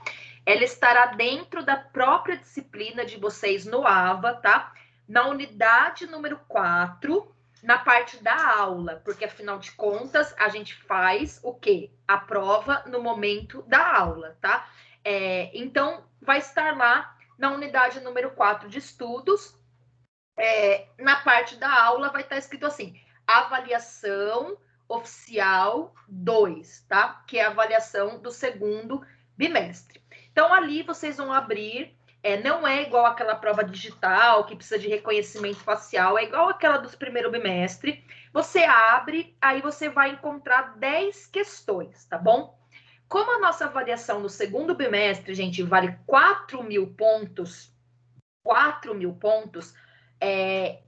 Ela estará dentro da própria disciplina de vocês no AVA, tá? Na unidade número 4, na parte da aula, porque afinal de contas a gente faz o quê? A prova no momento da aula, tá? Então, vai estar lá na unidade número 4 de estudos, na parte da aula vai estar escrito assim, avaliação oficial 2, tá? Que é a avaliação do 2º bimestre. Então, ali vocês vão abrir, não é igual aquela prova digital, que precisa de reconhecimento facial, é igual aquela do 1º bimestre. Você abre, aí você vai encontrar 10 questões, tá bom? Como a nossa avaliação no 2º bimestre, gente, vale 4.000 pontos, 4.000 pontos,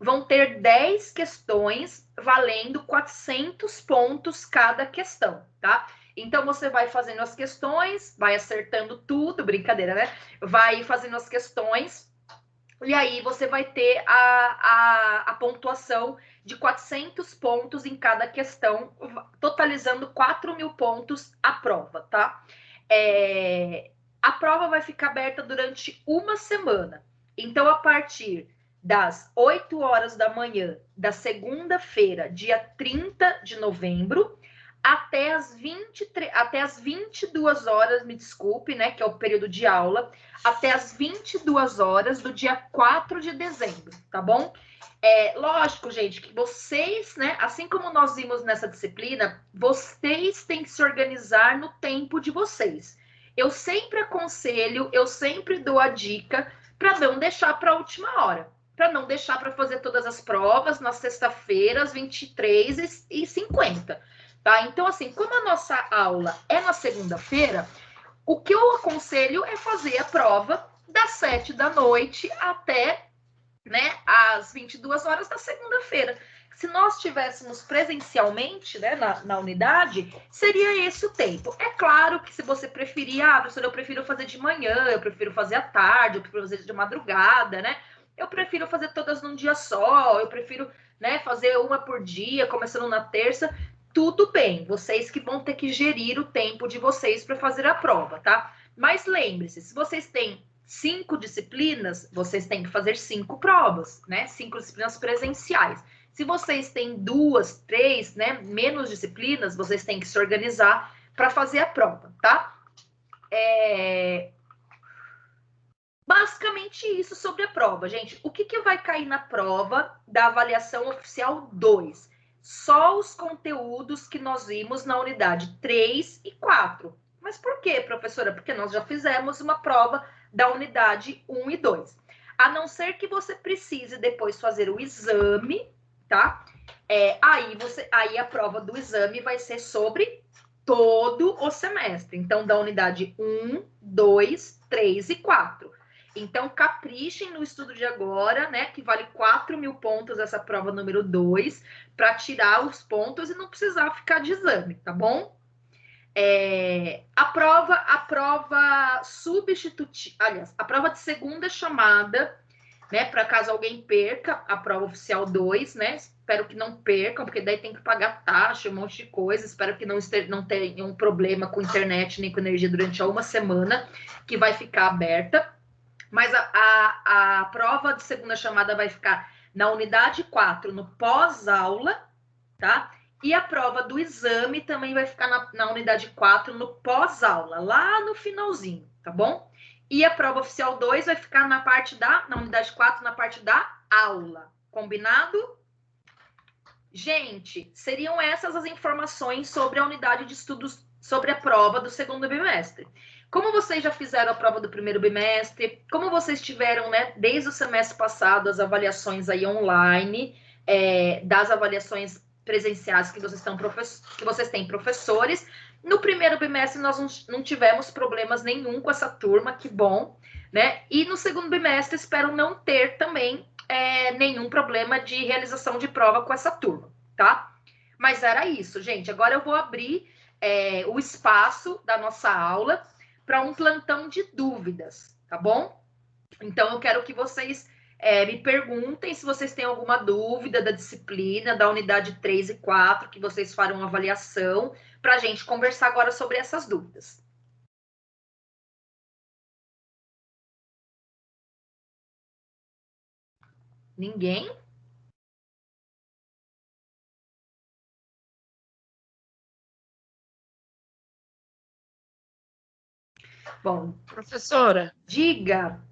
vão ter 10 questões valendo 400 pontos cada questão, tá? Então, você vai fazendo as questões, vai acertando tudo, brincadeira, né? Vai fazendo as questões, e aí você vai ter a pontuação de 400 pontos em cada questão, totalizando 4.000 pontos a prova, tá? A prova vai ficar aberta durante uma semana. Então, a partir das 8 horas da manhã da segunda-feira, dia 30 de novembro, até as 22 horas, me desculpe, né, que é o período de aula, até as 22 horas do dia 4 de dezembro, tá bom? Lógico, gente, que vocês, né, assim como nós vimos nessa disciplina, vocês têm que se organizar no tempo de vocês. Eu sempre aconselho, eu sempre dou a dica para não deixar para a última hora, para não deixar para fazer todas as provas na sexta-feira, às 23h50. Tá? Então, assim, como a nossa aula é na segunda-feira, o que eu aconselho é fazer a prova das 7 da noite até, né, às 22 horas da segunda-feira. Se nós tivéssemos presencialmente, né, na unidade, seria esse o tempo. É claro que se você preferir, professor, eu prefiro fazer de manhã, eu prefiro fazer à tarde, eu prefiro fazer de madrugada, né? Eu prefiro fazer todas num dia só, eu prefiro, né, fazer uma por dia, começando na terça. Tudo bem, vocês que vão ter que gerir o tempo de vocês para fazer a prova, tá? Mas lembre-se, se vocês têm 5 disciplinas, vocês têm que fazer 5 provas, né? 5 disciplinas presenciais. Se vocês têm 2, 3, né, menos disciplinas, vocês têm que se organizar para fazer a prova, tá? Basicamente isso sobre a prova, gente. O que vai cair na prova da avaliação oficial 2? só os conteúdos que nós vimos na unidade 3 e 4. Mas por quê, professora? Porque nós já fizemos uma prova da unidade 1 e 2. A não ser que você precise depois fazer o exame, tá? Aí a prova do exame vai ser sobre todo o semestre. Então, da unidade 1, 2, 3 e 4. Então, caprichem no estudo de agora, né? Que vale 4.000 pontos essa prova número 2, para tirar os pontos e não precisar ficar de exame, tá bom? A prova substitutiva, aliás, a prova de segunda chamada, né? Para caso alguém perca a prova oficial 2, né? Espero que não percam, porque daí tem que pagar taxa, um monte de coisa. Espero que não tenham um problema com internet nem com energia durante uma semana, que vai ficar aberta. Mas a prova de segunda chamada vai ficar na unidade 4, no pós-aula, tá? E a prova do exame também vai ficar na unidade 4, no pós-aula, lá no finalzinho, tá bom? E a prova oficial 2 vai ficar na unidade 4, na parte da aula. Combinado? Gente, seriam essas as informações sobre a unidade de estudos, sobre a prova do segundo bimestre. Como vocês já fizeram a prova do primeiro bimestre, como vocês tiveram, né, desde o semestre passado, as avaliações aí online, das avaliações presenciais que vocês têm professores, no primeiro bimestre nós não tivemos problemas nenhum com essa turma, que bom, né? E no segundo bimestre espero não ter também nenhum problema de realização de prova com essa turma, tá? Mas era isso, gente. Agora eu vou abrir o espaço da nossa aula para um plantão de dúvidas, tá bom? Então, eu quero que vocês me perguntem se vocês têm alguma dúvida da disciplina, da unidade 3 e 4, que vocês farão uma avaliação, para a gente conversar agora sobre essas dúvidas. Ninguém? Bom, professora, diga.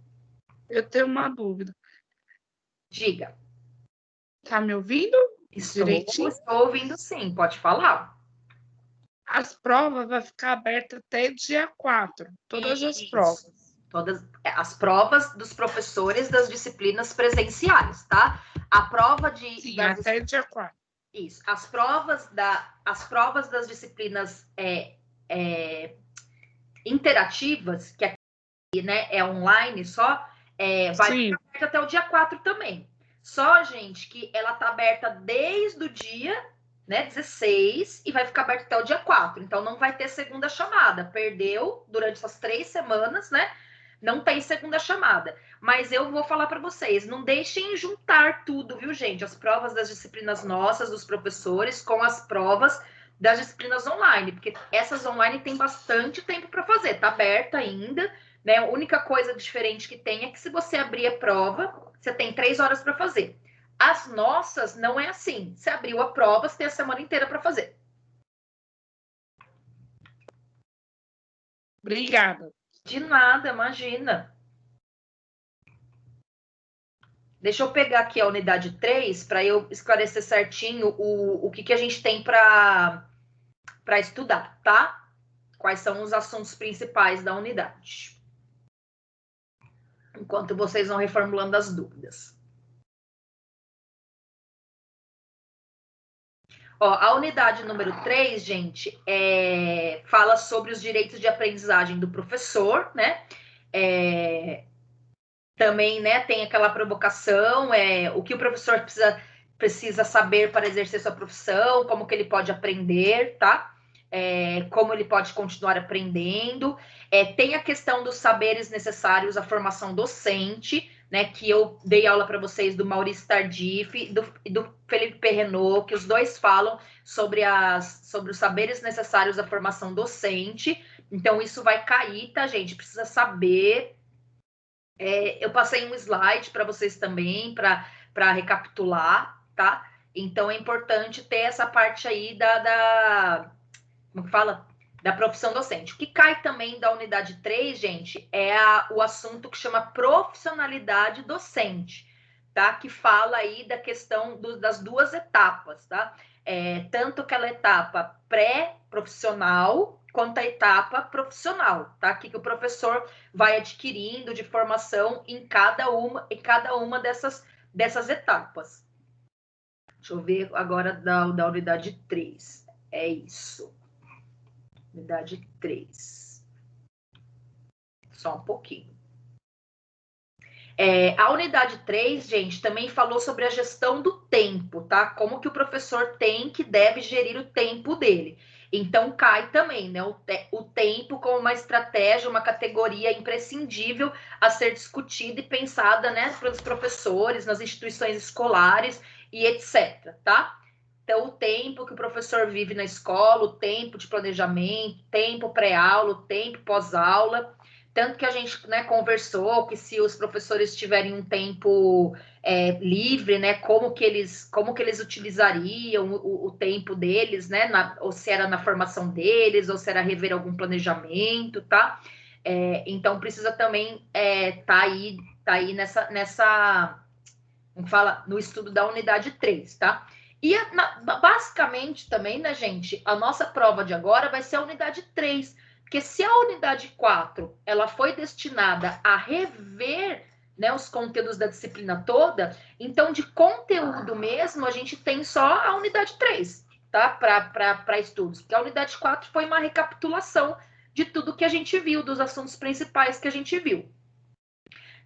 Eu tenho uma dúvida. Diga. Tá me ouvindo? Estou ouvindo sim, pode falar. As provas vão ficar abertas até dia 4, todas as provas. Todas as provas dos professores das disciplinas presenciais, tá? A prova de... Sim, até dia 4. Isso. As provas das disciplinas interativas, que aqui, né, é online só, vai ficar aberta até o dia 4 também. Só, gente, que ela tá aberta desde o dia, né, 16 e vai ficar aberta até o dia 4. Então, não vai ter segunda chamada. Perdeu durante essas 3 semanas, né? Não tem segunda chamada. Mas eu vou falar para vocês, não deixem juntar tudo, viu, gente? As provas das disciplinas nossas, dos professores, com as provas das disciplinas online, porque essas online tem bastante tempo para fazer, tá aberta ainda, né? A única coisa diferente que tem é que se você abrir a prova, você tem 3 horas para fazer. As nossas não é assim. Você abriu a prova, você tem a semana inteira para fazer. Obrigada. De nada, imagina. Deixa eu pegar aqui a unidade 3 para eu esclarecer certinho o que a gente tem para estudar, tá? Quais são os assuntos principais da unidade. Enquanto vocês vão reformulando as dúvidas. Ó, a unidade número 3, gente, fala sobre os direitos de aprendizagem do professor, né? Também, né, tem aquela provocação, o que o professor precisa saber para exercer sua profissão, como que ele pode aprender, tá? Como ele pode continuar aprendendo. Tem a questão dos saberes necessários à formação docente, né, que eu dei aula para vocês do Maurício Tardif e do Felipe Perrenot, que os dois falam sobre os saberes necessários à formação docente. Então, isso vai cair, tá, gente? Precisa saber. Eu passei um slide para vocês também, para recapitular, tá? Então, é importante ter essa parte aí como que fala? Da profissão docente. O que cai também da unidade 3, gente, é o assunto que chama profissionalidade docente, tá? Que fala aí da questão das 2 etapas, tá? tanto aquela etapa pré-profissional quanto a etapa profissional, tá? Que o professor vai adquirindo de formação em cada uma dessas etapas. Deixa eu ver agora da unidade 3. É isso. Unidade 3. Só um pouquinho. A unidade 3, gente, também falou sobre a gestão do tempo, tá? Como que o professor deve gerir o tempo dele. Então, cai também, né? O tempo como uma estratégia, uma categoria imprescindível a ser discutida e pensada, né, pelos professores, nas instituições escolares e etc, tá? Então, o tempo que o professor vive na escola, o tempo de planejamento, tempo pré-aula, o tempo pós-aula. Tanto que a gente, né, conversou que se os professores tiverem um tempo livre, né, como que eles utilizariam o tempo deles, né, ou se era na formação deles, ou se era rever algum planejamento, tá? Então, precisa também tá aí nessa como fala, no estudo da unidade 3, tá? E basicamente também, né, gente, a nossa prova de agora vai ser a unidade 3, porque se a unidade 4 ela foi destinada a rever, né, os conteúdos da disciplina toda, então de conteúdo mesmo a gente tem só a unidade 3, tá? Para estudos, porque a unidade 4 foi uma recapitulação de tudo que a gente viu, dos assuntos principais que a gente viu.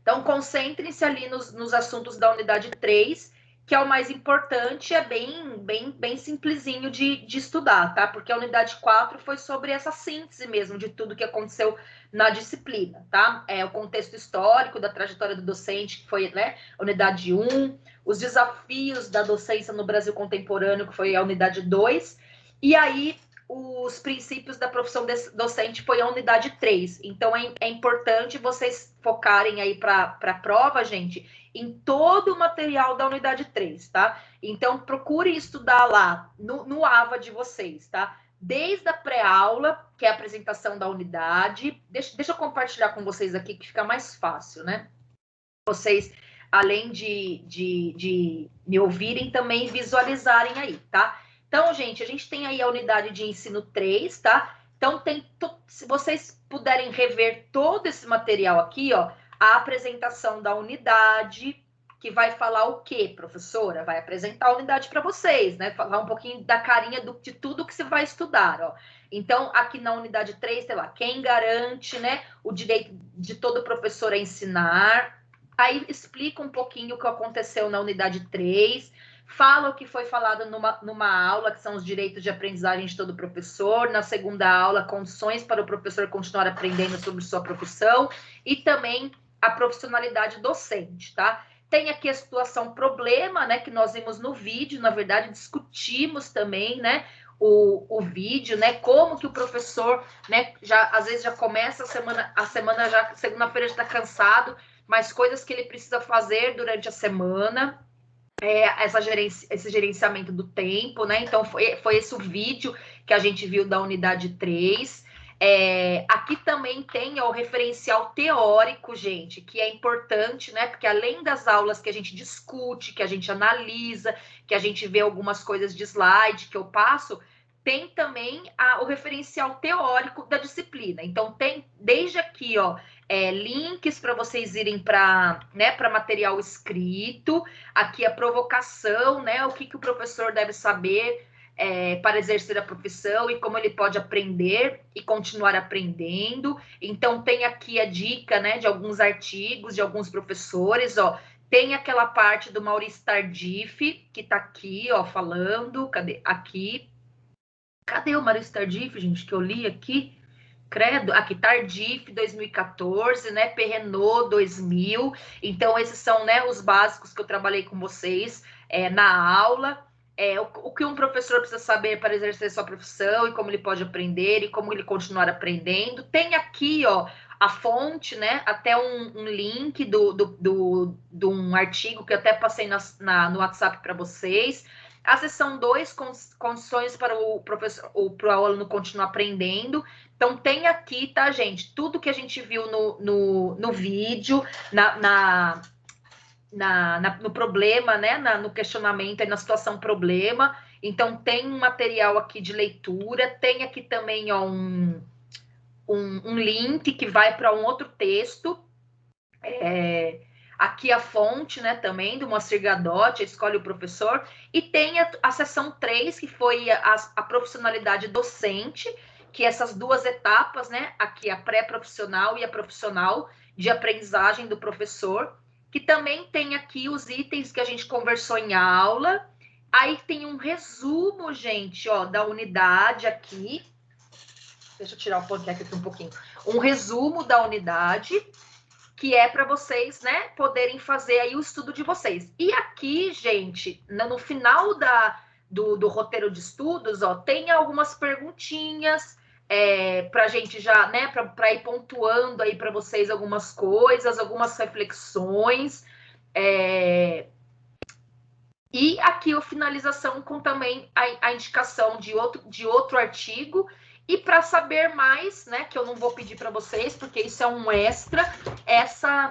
Então, concentrem-se ali nos assuntos da unidade 3, que é o mais importante, é bem simplesinho de estudar, tá? Porque a unidade 4 foi sobre essa síntese mesmo de tudo que aconteceu na disciplina, tá? O contexto histórico da trajetória do docente, que foi, né, a unidade 1, os desafios da docência no Brasil contemporâneo, que foi a unidade 2, e aí os princípios da profissão docente foi a unidade 3. Então, é importante vocês focarem aí para a prova, gente, em todo o material da unidade 3, tá? Então, procurem estudar lá no AVA de vocês, tá? Desde a pré-aula, que é a apresentação da unidade. Deixa eu compartilhar com vocês aqui, que fica mais fácil, né? Vocês, além de me ouvirem, também visualizarem aí, tá? Então, gente, a gente tem aí a unidade de ensino 3, tá? Então, se vocês puderem rever todo esse material aqui, ó, a apresentação da unidade, que vai falar o quê, professora? Vai apresentar a unidade para vocês, né? Falar um pouquinho da carinha de tudo que você vai estudar, ó. Então, aqui na unidade 3, sei lá, quem garante, né, o direito de todo professor a ensinar. Aí explica um pouquinho o que aconteceu na unidade 3, fala o que foi falado numa aula, que são os direitos de aprendizagem de todo professor. Na segunda aula, condições para o professor continuar aprendendo sobre sua profissão. E também a profissionalidade docente, tá? Tem aqui a situação problema, né? Que nós vimos no vídeo, na verdade, discutimos também, né? O vídeo, né? Como que o professor, né? Às vezes já começa a semana já, segunda-feira já está cansado, mas coisas que ele precisa fazer durante a semana. Esse gerenciamento do tempo, né? Então, foi esse o vídeo que a gente viu da unidade 3. Aqui também tem o referencial teórico, gente, que é importante, né? Porque além das aulas que a gente discute, que a gente analisa, que a gente vê algumas coisas de slide que eu passo, tem também o referencial teórico da disciplina. Então, tem desde aqui, ó, links para vocês irem para, né, para material escrito, aqui a provocação, né, o que o professor deve saber para exercer a profissão e como ele pode aprender e continuar aprendendo. Então, tem aqui a dica, né, de alguns artigos, de alguns professores, ó. Tem aquela parte do Maurício Tardif, que está aqui, ó, falando, cadê? Aqui. Cadê o Maurício Tardif, gente, que eu li aqui? Credo, aqui, Tardif, 2014, né, Perrenot, 2000. Então, esses são, né, os básicos que eu trabalhei com vocês na aula. O que um professor precisa saber para exercer sua profissão e como ele pode aprender e como ele continuar aprendendo. Tem aqui, ó, a fonte, né, até um link de um artigo que eu até passei no WhatsApp para vocês. A seção 2, condições para o professor, para o aluno continuar aprendendo. Então, tem aqui, tá, gente? Tudo que a gente viu no vídeo, no problema, né? No questionamento, na situação problema. Então, tem um material aqui de leitura, tem aqui também ó, um link que vai para um outro texto. Aqui a fonte, né, também do Moacir Gadotti, Escolhe o Professor, e tem a seção 3, que foi a profissionalidade docente, que essas duas etapas, né, aqui a pré-profissional e a profissional de aprendizagem do professor, que também tem aqui os itens que a gente conversou em aula. Aí tem um resumo, gente, ó, da unidade aqui. Deixa eu tirar o panqueque aqui um pouquinho. Um resumo da unidade, que é para vocês, né, poderem fazer aí o estudo de vocês. E aqui, gente, no final do roteiro de estudos, ó, tem algumas perguntinhas para a gente já, né, para ir pontuando aí para vocês algumas coisas, algumas reflexões. E aqui a finalização com também a indicação de outro artigo. E para saber mais, né, que eu não vou pedir para vocês, porque isso é um extra,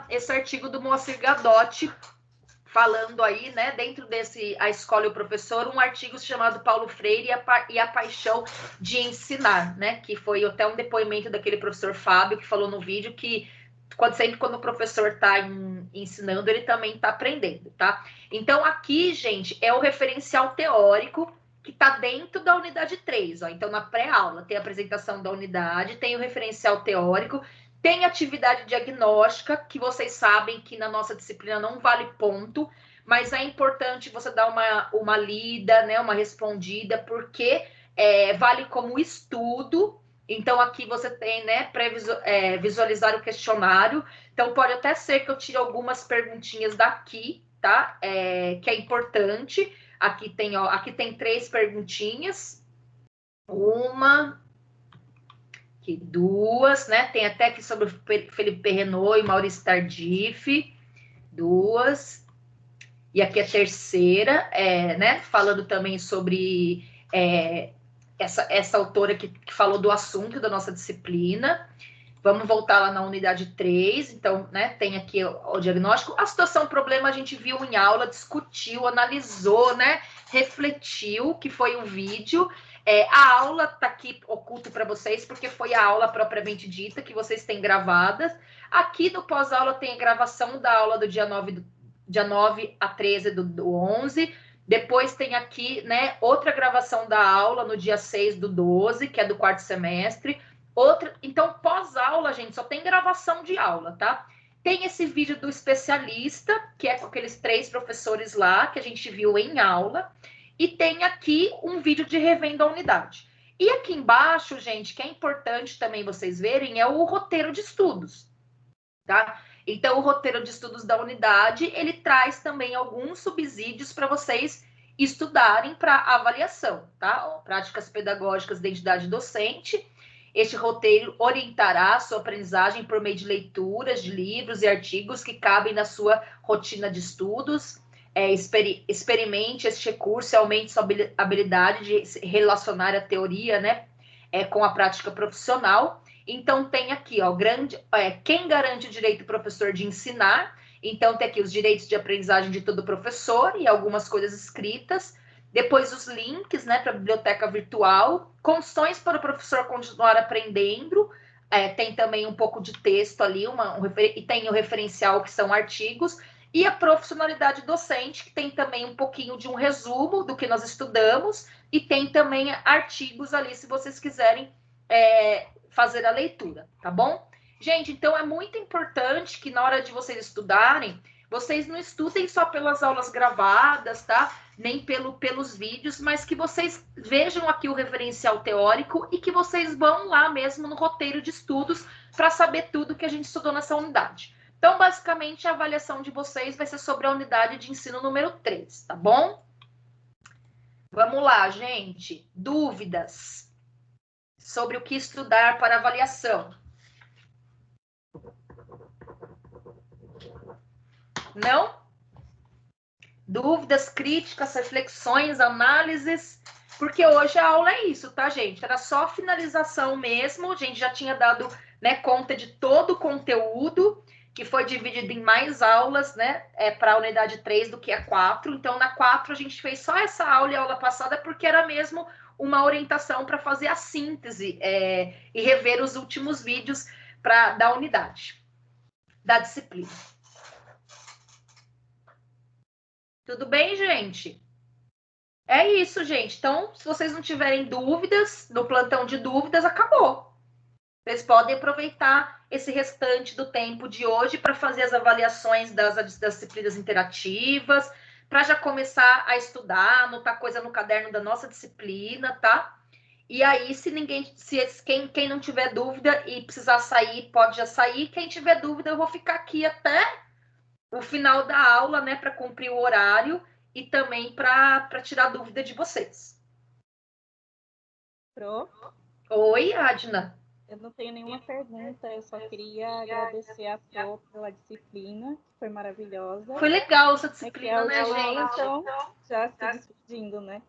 esse artigo do Moacir Gadotti, falando aí, né, dentro desse A Escola e o Professor, um artigo chamado Paulo Freire e a Paixão de Ensinar, né, que foi até um depoimento daquele professor Fábio, que falou no vídeo que sempre quando o professor está ensinando, ele também está aprendendo, tá? Então, aqui, gente, é o referencial teórico que está dentro da unidade 3, ó. Então, na pré-aula, tem a apresentação da unidade, tem o referencial teórico, tem atividade diagnóstica, que vocês sabem que na nossa disciplina não vale ponto, mas é importante você dar uma lida, né, uma respondida, porque vale como estudo. Então, aqui você tem, né, para visualizar o questionário. Então, pode até ser que eu tire algumas perguntinhas daqui, tá? Que é importante. Aqui tem 3 perguntinhas. Uma, aqui 2, né? Tem até aqui sobre o Felipe Perrenot e Maurício Tardif. 2. E aqui a terceira, né? Falando também sobre essa autora que falou do assunto da nossa disciplina. Vamos voltar lá na unidade 3, então, né, tem aqui o diagnóstico. A situação, problema, a gente viu em aula, discutiu, analisou, né, refletiu, que foi o vídeo. A aula tá aqui oculto para vocês, porque foi a aula propriamente dita, que vocês têm gravadas. Aqui no pós-aula tem a gravação da aula do dia 9 a 13 do 11. Depois tem aqui, né, outra gravação da aula no dia 6 do 12, que é do 4º semestre. Então, pós-aula, gente, só tem gravação de aula, tá? Tem esse vídeo do especialista, que é com aqueles 3 professores lá, que a gente viu em aula. E tem aqui um vídeo de revendo a unidade. E aqui embaixo, gente, que é importante também vocês verem, é o roteiro de estudos, tá? Então, o roteiro de estudos da unidade, ele traz também alguns subsídios para vocês estudarem para avaliação, tá? Ó, práticas pedagógicas de identidade docente. Este roteiro orientará a sua aprendizagem por meio de leituras de livros e artigos que cabem na sua rotina de estudos. Experimente este recurso e aumente sua habilidade de relacionar a teoria, né, com a prática profissional. Então, tem aqui, ó, quem garante o direito do professor de ensinar. Então, tem aqui os direitos de aprendizagem de todo professor e algumas coisas escritas. Depois, os links, né, para a biblioteca virtual. Condições para o professor continuar aprendendo. Tem também um pouco de texto ali, e tem o referencial, que são artigos. E a profissionalidade docente, que tem também um pouquinho de um resumo do que nós estudamos. E tem também artigos ali, se vocês quiserem fazer a leitura, tá bom? Gente, então é muito importante que na hora de vocês estudarem, vocês não estudem só pelas aulas gravadas, tá? Nem pelos vídeos, mas que vocês vejam aqui o referencial teórico e que vocês vão lá mesmo no roteiro de estudos para saber tudo que a gente estudou nessa unidade. Então, basicamente, a avaliação de vocês vai ser sobre a unidade de ensino número 3, tá bom? Vamos lá, gente. Dúvidas sobre o que estudar para avaliação? Não? Dúvidas, críticas, reflexões, análises? Porque hoje a aula é isso, tá, gente? Era só finalização mesmo. A gente já tinha dado, né, conta de todo o conteúdo. que foi dividido em mais aulas, né, para a unidade 3 do que a 4. Então, na 4, a gente fez só essa aula e a aula passada, porque era mesmo uma orientação para fazer a síntese e rever os últimos vídeos da unidade, da disciplina. Tudo bem, gente? É isso, gente. Então, se vocês não tiverem dúvidas, no plantão de dúvidas, acabou. Vocês podem aproveitar esse restante do tempo de hoje para fazer as avaliações das disciplinas interativas, para já começar a estudar, anotar coisa no caderno da nossa disciplina, tá? E aí, quem não tiver dúvida e precisar sair, pode já sair. Quem tiver dúvida, eu vou ficar aqui até o final da aula, né, para cumprir o horário e também para tirar dúvida de vocês. Pro? Oi, Adna. Eu não tenho nenhuma pergunta, eu só queria agradecer a Pro pela disciplina, que foi maravilhosa. Foi legal essa disciplina, né, gente? Então, já se despedindo, né?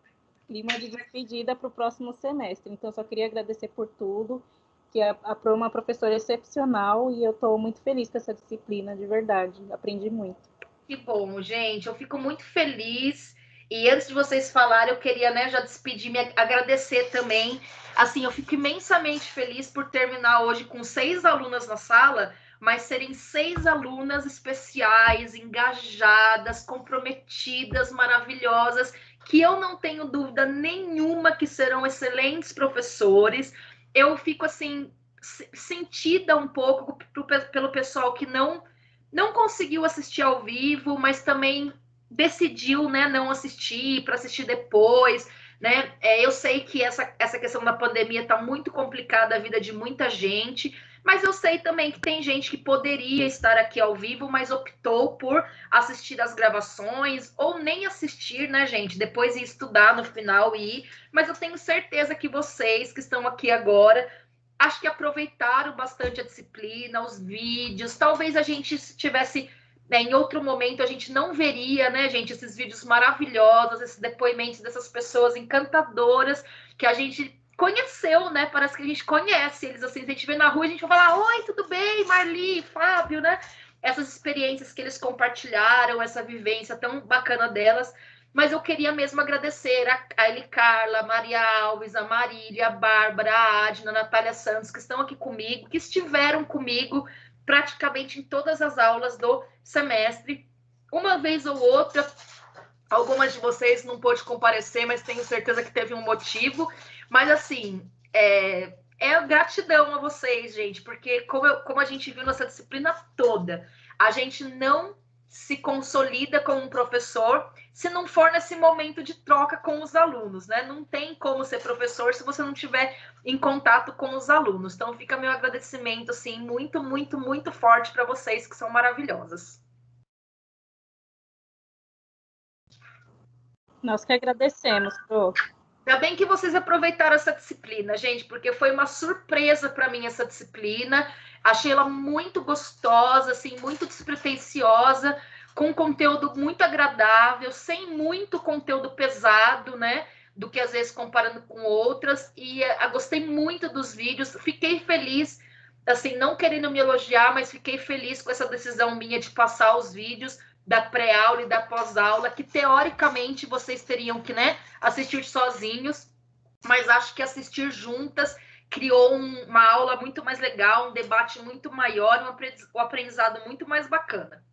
Clima de despedida para o próximo semestre. Então, só queria agradecer por tudo, que a Pro é uma professora excepcional e eu estou muito feliz com essa disciplina, de verdade. Aprendi muito. Que bom, gente. Eu fico muito feliz. E antes de vocês falarem, eu queria, né, já despedir, me agradecer também. Assim, eu fico imensamente feliz por terminar hoje com 6 alunas na sala, mas serem 6 alunas especiais, engajadas, comprometidas, maravilhosas, que eu não tenho dúvida nenhuma que serão excelentes professores. Eu fico, assim, sentida um pouco pelo pessoal que não conseguiu assistir ao vivo, mas também decidiu, né, não assistir, para assistir depois, né? Eu sei que essa questão da pandemia está muito complicada a vida de muita gente, mas eu sei também que tem gente que poderia estar aqui ao vivo, mas optou por assistir as gravações, ou nem assistir, né, gente? Depois ir estudar no final e ir. Mas eu tenho certeza que vocês que estão aqui agora, acho que aproveitaram bastante a disciplina, os vídeos. Talvez a gente tivesse, né, em outro momento, a gente não veria, né, gente, esses vídeos maravilhosos, esses depoimentos dessas pessoas encantadoras que a gente conheceu, né? Parece que a gente conhece eles, assim, a gente vê na rua, a gente vai falar, oi, tudo bem, Marli, Fábio, né? Essas experiências que eles compartilharam, essa vivência tão bacana delas. Mas eu queria mesmo agradecer a Eli Carla, a Maria Alves, a Marília, a Bárbara, a Adna, a Natália Santos, que estão aqui comigo, que estiveram comigo praticamente em todas as aulas do semestre. Uma vez ou outra, algumas de vocês não pôde comparecer, mas tenho certeza que teve um motivo. Mas, assim, é gratidão a vocês, gente, porque como a gente viu nessa disciplina toda, a gente não se consolida como um professor se não for nesse momento de troca com os alunos, né? Não tem como ser professor se você não estiver em contato com os alunos. Então, fica meu agradecimento, assim, muito, muito, muito forte para vocês, que são maravilhosas. Nós que agradecemos, Pro. Ainda bem que vocês aproveitaram essa disciplina, gente, porque foi uma surpresa para mim essa disciplina. Achei ela muito gostosa, assim, muito despretensiosa, com conteúdo muito agradável, sem muito conteúdo pesado, né? Do que às vezes comparando com outras. E gostei muito dos vídeos, fiquei feliz, assim, não querendo me elogiar, mas fiquei feliz com essa decisão minha de passar os vídeos da pré-aula e da pós-aula, que teoricamente vocês teriam que, né, assistir sozinhos, mas acho que assistir juntas criou uma aula muito mais legal, um debate muito maior, um aprendizado muito mais bacana.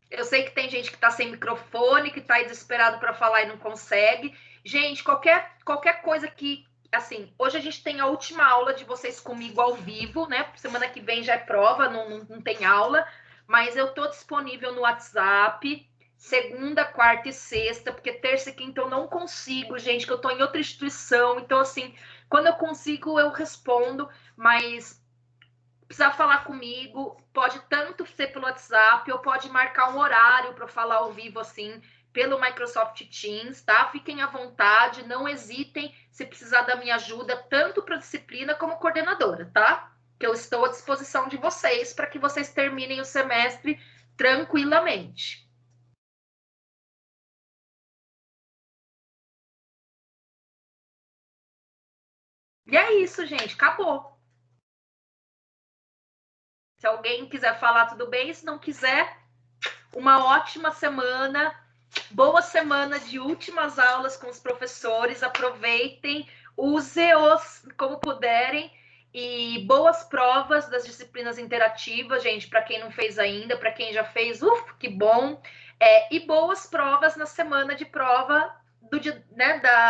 Eu sei que tem gente que está sem microfone, que está desesperado para falar e não consegue. Gente, qualquer coisa que... Assim, hoje a gente tem a última aula de vocês comigo ao vivo, né? Semana que vem já é prova, não tem aula. Mas eu tô disponível no WhatsApp, segunda, quarta e sexta, porque terça e quinta eu não consigo, gente, que eu tô em outra instituição. Então, assim, quando eu consigo, eu respondo. Mas precisar falar comigo, pode tanto ser pelo WhatsApp, ou pode marcar um horário para falar ao vivo, assim, pelo Microsoft Teams, tá? Fiquem à vontade, não hesitem se precisar da minha ajuda, tanto para disciplina como coordenadora, tá? Que eu estou à disposição de vocês para que vocês terminem o semestre tranquilamente. E é isso, gente. Acabou. Se alguém quiser falar, tudo bem. Se não quiser, uma ótima semana. Boa semana de últimas aulas com os professores. Aproveitem, use-os como puderem. E boas provas das disciplinas interativas, gente, para quem não fez ainda, para quem já fez, que bom. E boas provas na semana de prova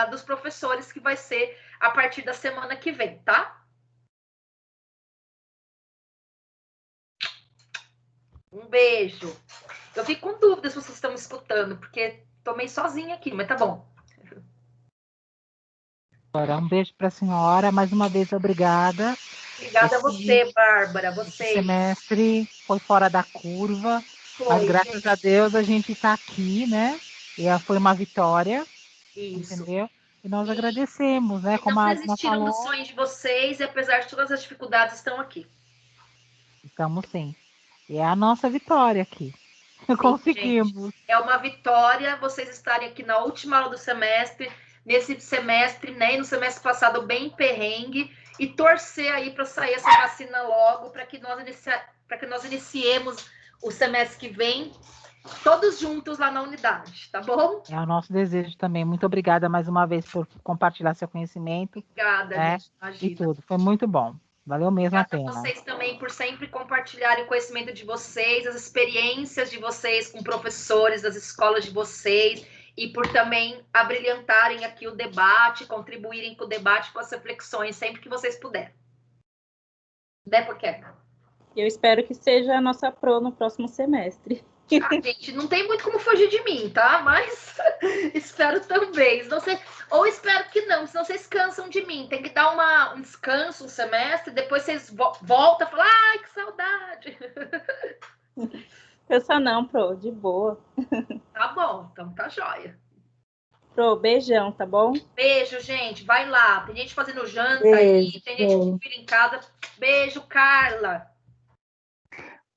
dos professores, que vai ser a partir da semana que vem, tá? Um beijo. Eu fico com dúvidas se vocês estão me escutando, porque tô meio sozinha aqui, mas tá bom. Agora, um beijo para a senhora. Mais uma vez, obrigada. Obrigada a você, Bárbara. Você. Esse semestre foi fora da curva, mas graças a Deus a gente está aqui, né? E foi uma vitória, entendeu? E nós agradecemos, né? Como não desistiram dos sonhos de vocês e apesar de todas as dificuldades, estão aqui. Estamos sim. E é a nossa vitória aqui. Sim, conseguimos. Gente, é uma vitória vocês estarem aqui na última aula do semestre, nesse semestre, né? E no semestre passado bem perrengue, e torcer aí para sair essa vacina logo, para que nós iniciemos o semestre que vem, todos juntos lá na unidade, tá bom? É o nosso desejo também. Muito obrigada mais uma vez por compartilhar seu conhecimento. Obrigada, gente. Imagina. E tudo. Foi muito bom. Valeu mesmo a pena. Obrigada a vocês também por sempre compartilharem o conhecimento de vocês, as experiências de vocês com professores das escolas de vocês, e por também abrilhantarem aqui o debate, contribuírem com o debate, com as reflexões, sempre que vocês puderem. Né, porque eu espero que seja a nossa pro no próximo semestre. Gente, não tem muito como fugir de mim, tá? Mas espero também. Não sei, ou espero que não, senão vocês cansam de mim. Tem que dar um descanso, um semestre, depois vocês voltam e falam, ai, que saudade. Cansa não, Pro, de boa. Tá bom, então tá joia. Pro, beijão, tá bom? Beijo, gente. Vai lá. Tem gente fazendo janta aí, tem gente com filho em casa. Beijo, Carla.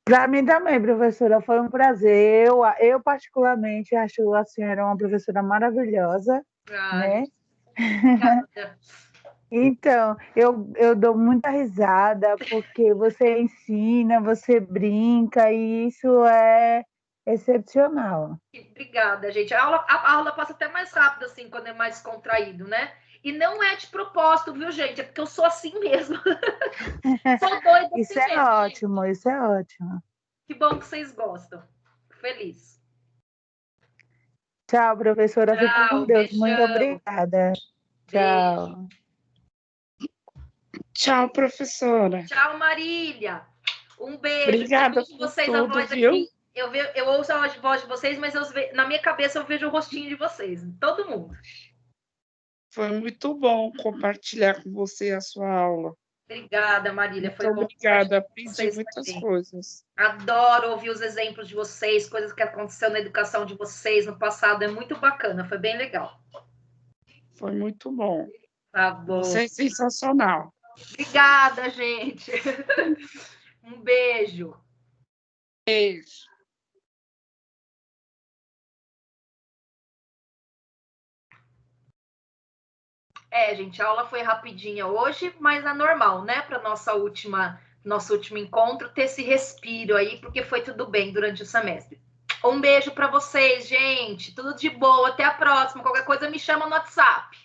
Para mim também, professora, foi um prazer. Eu particularmente acho a senhora uma professora maravilhosa, né? Então, eu dou muita risada porque você ensina, você brinca e isso é excepcional. Obrigada, gente. A aula passa até mais rápido assim quando é mais contraído, né? E não é de propósito, viu, gente? É porque eu sou assim mesmo. Sou doida assim Isso é mesmo, ótimo, gente. Isso é ótimo. Que bom que vocês gostam. Fico feliz. Tchau, professora. Fique com Deus. Beijão. Muito obrigada. Tchau. Tchau, professora. Tchau, Marília. Um beijo. Obrigada eu por vocês tudo, a voz viu? aqui. Eu ouço a voz de vocês, mas na minha cabeça eu vejo o rostinho de vocês. Todo mundo. Foi muito bom compartilhar com você a sua aula. Obrigada, Marília. Foi muito bom. Obrigada. Aprendi muitas coisas. Adoro ouvir os exemplos de vocês, coisas que aconteceram na educação de vocês no passado. É muito bacana. Foi bem legal. Foi muito bom. Tá bom. Você é sensacional. Obrigada, gente. Um beijo. Beijo. Gente, a aula foi rapidinha hoje, mas é normal, né? Para nosso último encontro, ter esse respiro aí, porque foi tudo bem durante o semestre. Um beijo para vocês, gente. Tudo de boa. Até a próxima. Qualquer coisa me chama no WhatsApp.